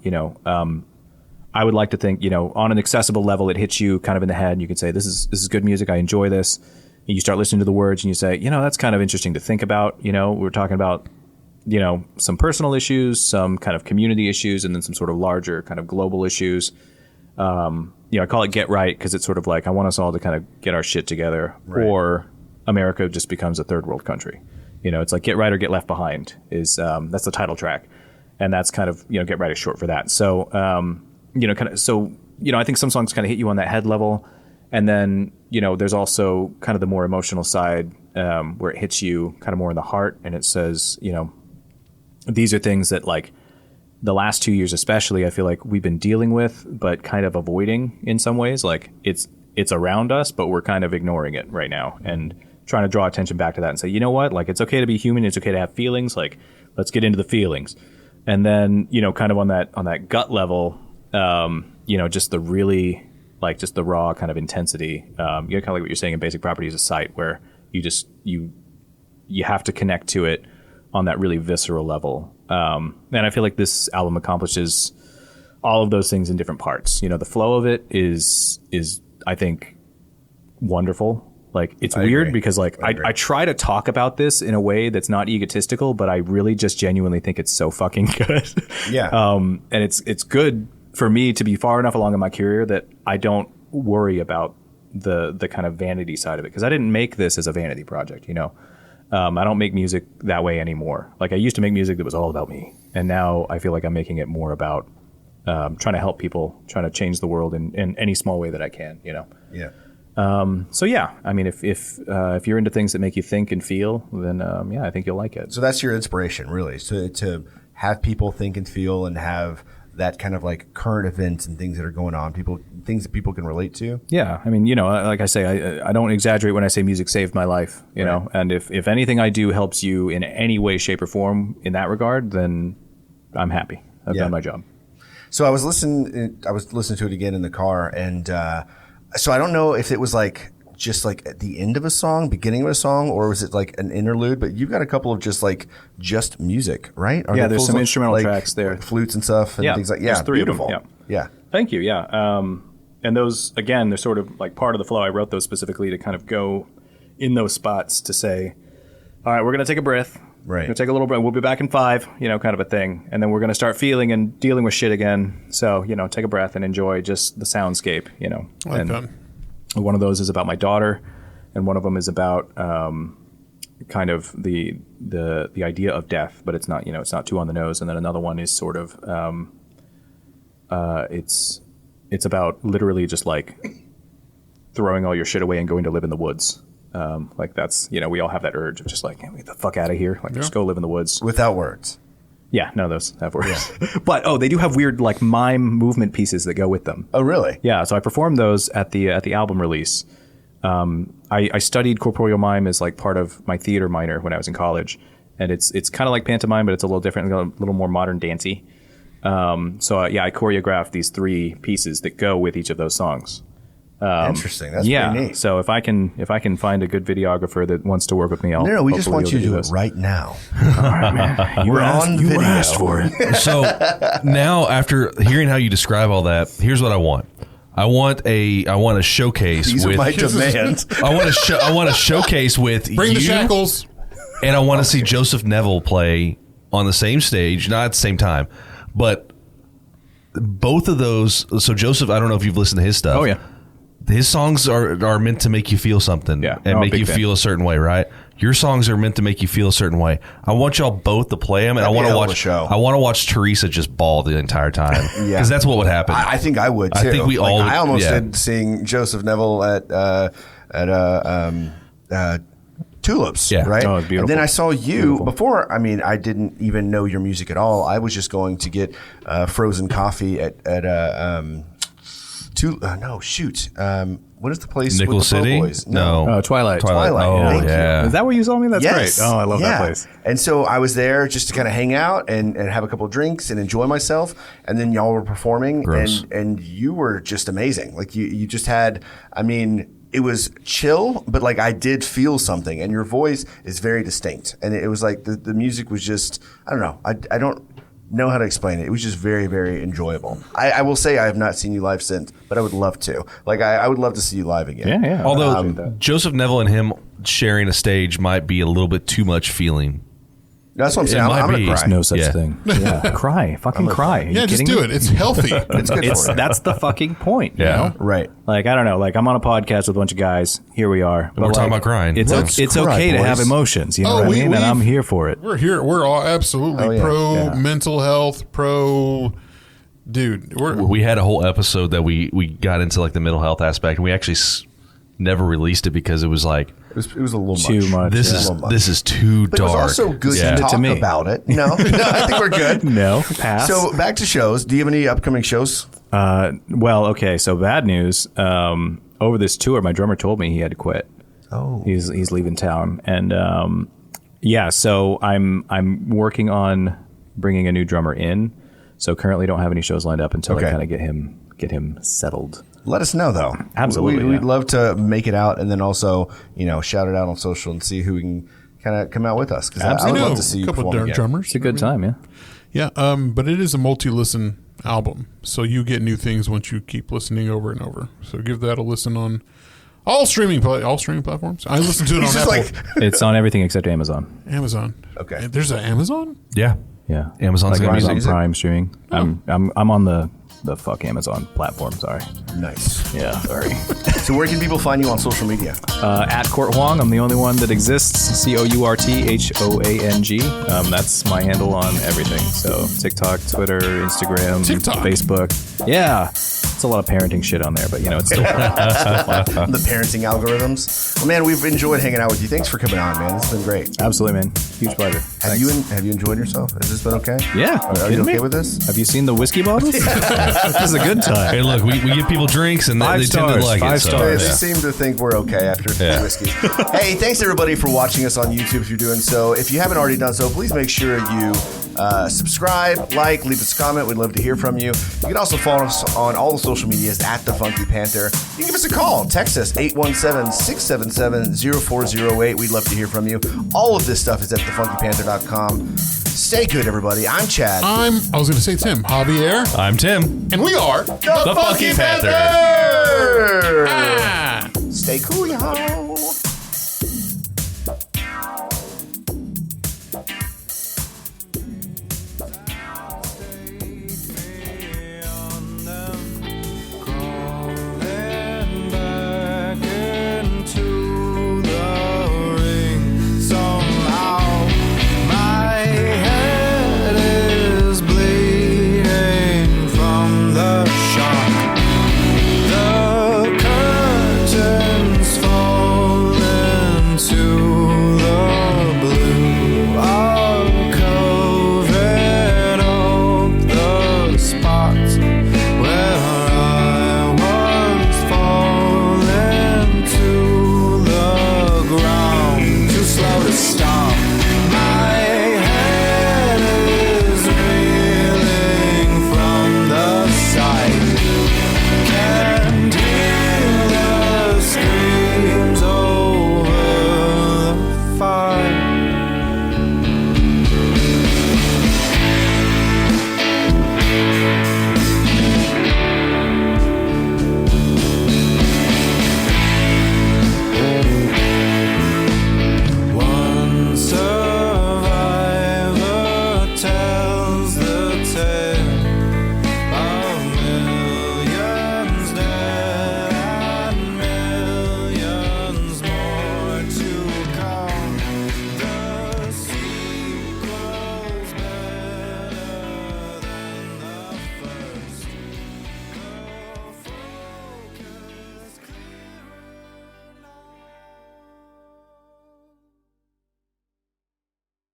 I would like to think, on an accessible level, it hits you kind of in the head and you can say, this is good music. I enjoy this. And you start listening to the words and you say, that's kind of interesting to think about. We're talking about, some personal issues, some kind of community issues, and then some sort of larger kind of global issues. I call it Get Right because it's sort of like I want us all to kind of get our shit together, or America just becomes a third world country. It's like Get Right or Get Left Behind is that's the title track, and that's kind of Get Right is short for that. So I think some songs kind of hit you on that head level, and then there's also kind of the more emotional side where it hits you kind of more in the heart, and it says these are things that like the last 2 years especially I feel like we've been dealing with but kind of avoiding in some ways. Like it's around us but we're kind of ignoring it right now and trying to draw attention back to that and say, you know what, like it's okay to be human, it's okay to have feelings, like let's get into the feelings. And then kind of on that gut level, just the really like just the raw kind of intensity, kind of like what you're saying in Basic Property is a site where you have to connect to it on that really visceral level. And I feel like this album accomplishes all of those things in different parts. The flow of it is I think wonderful. Like it's weird because like I try to talk about this in a way that's not egotistical, but I really just genuinely think it's so fucking good. Yeah. And it's good for me to be far enough along in my career that I don't worry about the kind of vanity side of it, because I didn't make this as a vanity project. I don't make music that way anymore. Like I used to make music that was all about me, and now I feel like I'm making it more about trying to help people, trying to change the world in any small way that I can. Yeah. So yeah, I mean, if you're into things that make you think and feel, then I think you'll like it. So that's your inspiration, really, to have people think and feel and have that kind of like current events and things that are going on, things that people can relate to. Yeah, I mean, like I say, I don't exaggerate when I say music saved my life, you know. And if anything I do helps you in any way, shape, or form in that regard, then I'm happy. I've done my job. So I was listening to it again in the car, and so I don't know if it was like just like at the end of a song, beginning of a song, or was it like an interlude? But you've got a couple of just music, right? Yeah, there's some instrumental tracks there, like flutes and stuff, and things like there's three beautiful. of them. Yeah. Thank you. Yeah, and those again, they're sort of like part of the flow. I wrote those specifically to kind of go in those spots to say, all right, we're gonna take a breath. Right. We're gonna take a little breath. We'll be back in 5, kind of a thing, and then we're gonna start feeling and dealing with shit again. So take a breath and enjoy just the soundscape. I like that. One of those is about my daughter, and one of them is about kind of the idea of death, but it's not it's not too on the nose. And then another one is sort of it's about literally just like throwing all your shit away and going to live in the woods. Like that's we all have that urge of just like get the fuck out of here, like just go live in the woods without words. Yeah, none of those have words. Yeah. But they do have weird like mime movement pieces that go with them. Oh, really? Yeah. So I performed those at the album release. I studied corporeal mime as like part of my theater minor when I was in college, and it's kind of like pantomime, but it's a little different, a little more modern dancey. So I choreographed these 3 pieces that go with each of those songs. Interesting. That's pretty neat. So if I can find a good videographer that wants to work with me, No, we just want you to do it right now. All right, man. We're on video. You asked for it. So now, after hearing how you describe all that, here's what I want. I want a showcase. These with are my demands. I want a showcase with Bring you, the shackles. and I want to see Joseph Neville play on the same stage, not at the same time, but both of those. So Joseph, I don't know if you've listened to his stuff. Oh yeah. His songs are meant to make you feel something and make you feel a certain way, right? Your songs are meant to make you feel a certain way. I want y'all both to play them, and I want to watch. I want to watch Teresa just bawl the entire time because that's what would happen. I think I would too. I think we all. I almost did seeing Joseph Neville at Tulips, right? Oh, it's beautiful. And then I saw you before. I mean, I didn't even know your music at all. I was just going to get frozen coffee at what is the place? Nickel with the City? Boys? No. Twilight. Oh, Thank you. yeah. Is that where you saw me? That's Yes. great. Oh, I love that place. And so I was there just to kind of hang out and have a couple of drinks and enjoy myself. And then y'all were performing, and you were just amazing. Like you just had, I mean, it was chill, but like I did feel something, and your voice is very distinct. And it was like the music was just, I don't know. I don't know how to explain it. It was just very, very enjoyable. I will say I have not seen you live since, but I would love to. Like I would love to see you live again. Yeah. Although Joseph Neville and him sharing a stage might be a little bit too much feeling. That's what I'm saying. I'm might going to be. cry. There's no such thing. Yeah, cry. Fucking cry. Are you Yeah, just kidding do me? it. It's healthy. It's good for you. That's the fucking point. You Yeah. know? Right. Like, I don't know. Like, I'm on a podcast with a bunch of guys. Here we are. But we're talking like, about crying. It's, Let's it's cry, okay to have boys. emotions. You know Oh, what I we- mean? And we've- I'm here for it. We're here. We're all absolutely Oh, yeah. pro Yeah. mental health, pro. Dude, We had a whole episode that we got into like the mental health aspect, and we actually never released it because it was like It was a little Too much. this Yeah. is A little much. this is too But dark. it was also good Yeah. to talk me. about it. No, I think we're good. No, pass. So back to shows. Do you have any upcoming shows? Well, okay. So bad news. Over this tour, my drummer told me he had to quit. Oh. He's leaving town, and yeah. So I'm working on bringing a new drummer in. So currently, don't have any shows lined up until Okay. I kind of get him settled. Let us know though. Absolutely, We'd yeah. love to make it out, and then also shout it out on social and see who we can kind of come out with us. Because I would Absolutely. love to see a you couple perform of again. drummers. It's a good time, yeah. Yeah, but it is a multi-listen album, so you get new things once you keep listening over and over. So give that a listen on all streaming platforms. I listen to it on He's just Apple, like, It's on everything except Amazon. Amazon. Okay. There's an Amazon. Yeah. Yeah, Amazon's gonna be Amazon music? Prime streaming. I'm on the fuck Amazon platform. Sorry. nice. Yeah, sorry. So where can people find you on social media? At Court Hoang, I'm the only one that exists. COURTHOANG. That's my handle on everything. So TikTok, Twitter, Instagram, TikTok. Facebook. Yeah, it's a lot of parenting shit on there, but it's still fun. The parenting algorithms. Well, man, we've enjoyed hanging out with you. Thanks for coming on, man. It's been great. Absolutely, man. Huge pleasure. Have you enjoyed yourself? Has this been okay? Yeah. Are you kidding okay me? with this? Have you seen the whiskey bottles? This is a good time. Hey, look, we give people drinks and they tend to stars, like it. 5 So, stars. They yeah. seem to think we're okay after a few Yeah. whiskeys. Hey, thanks everybody for watching us on YouTube. If you're doing so, if you haven't already done so, please make sure you subscribe, leave us a comment. We'd love to hear from you. You can also follow us on all the social medias at The Funky Panther. You can give us a call. Text us 817-677-0408. We'd love to hear from you. All of this stuff is at thefunkypanther.com. Stay good, everybody. I'm Chad. I was going to say Tim Javier, I'm Tim. and we are the Funky Panther. Panther. Ah. Stay cool, y'all.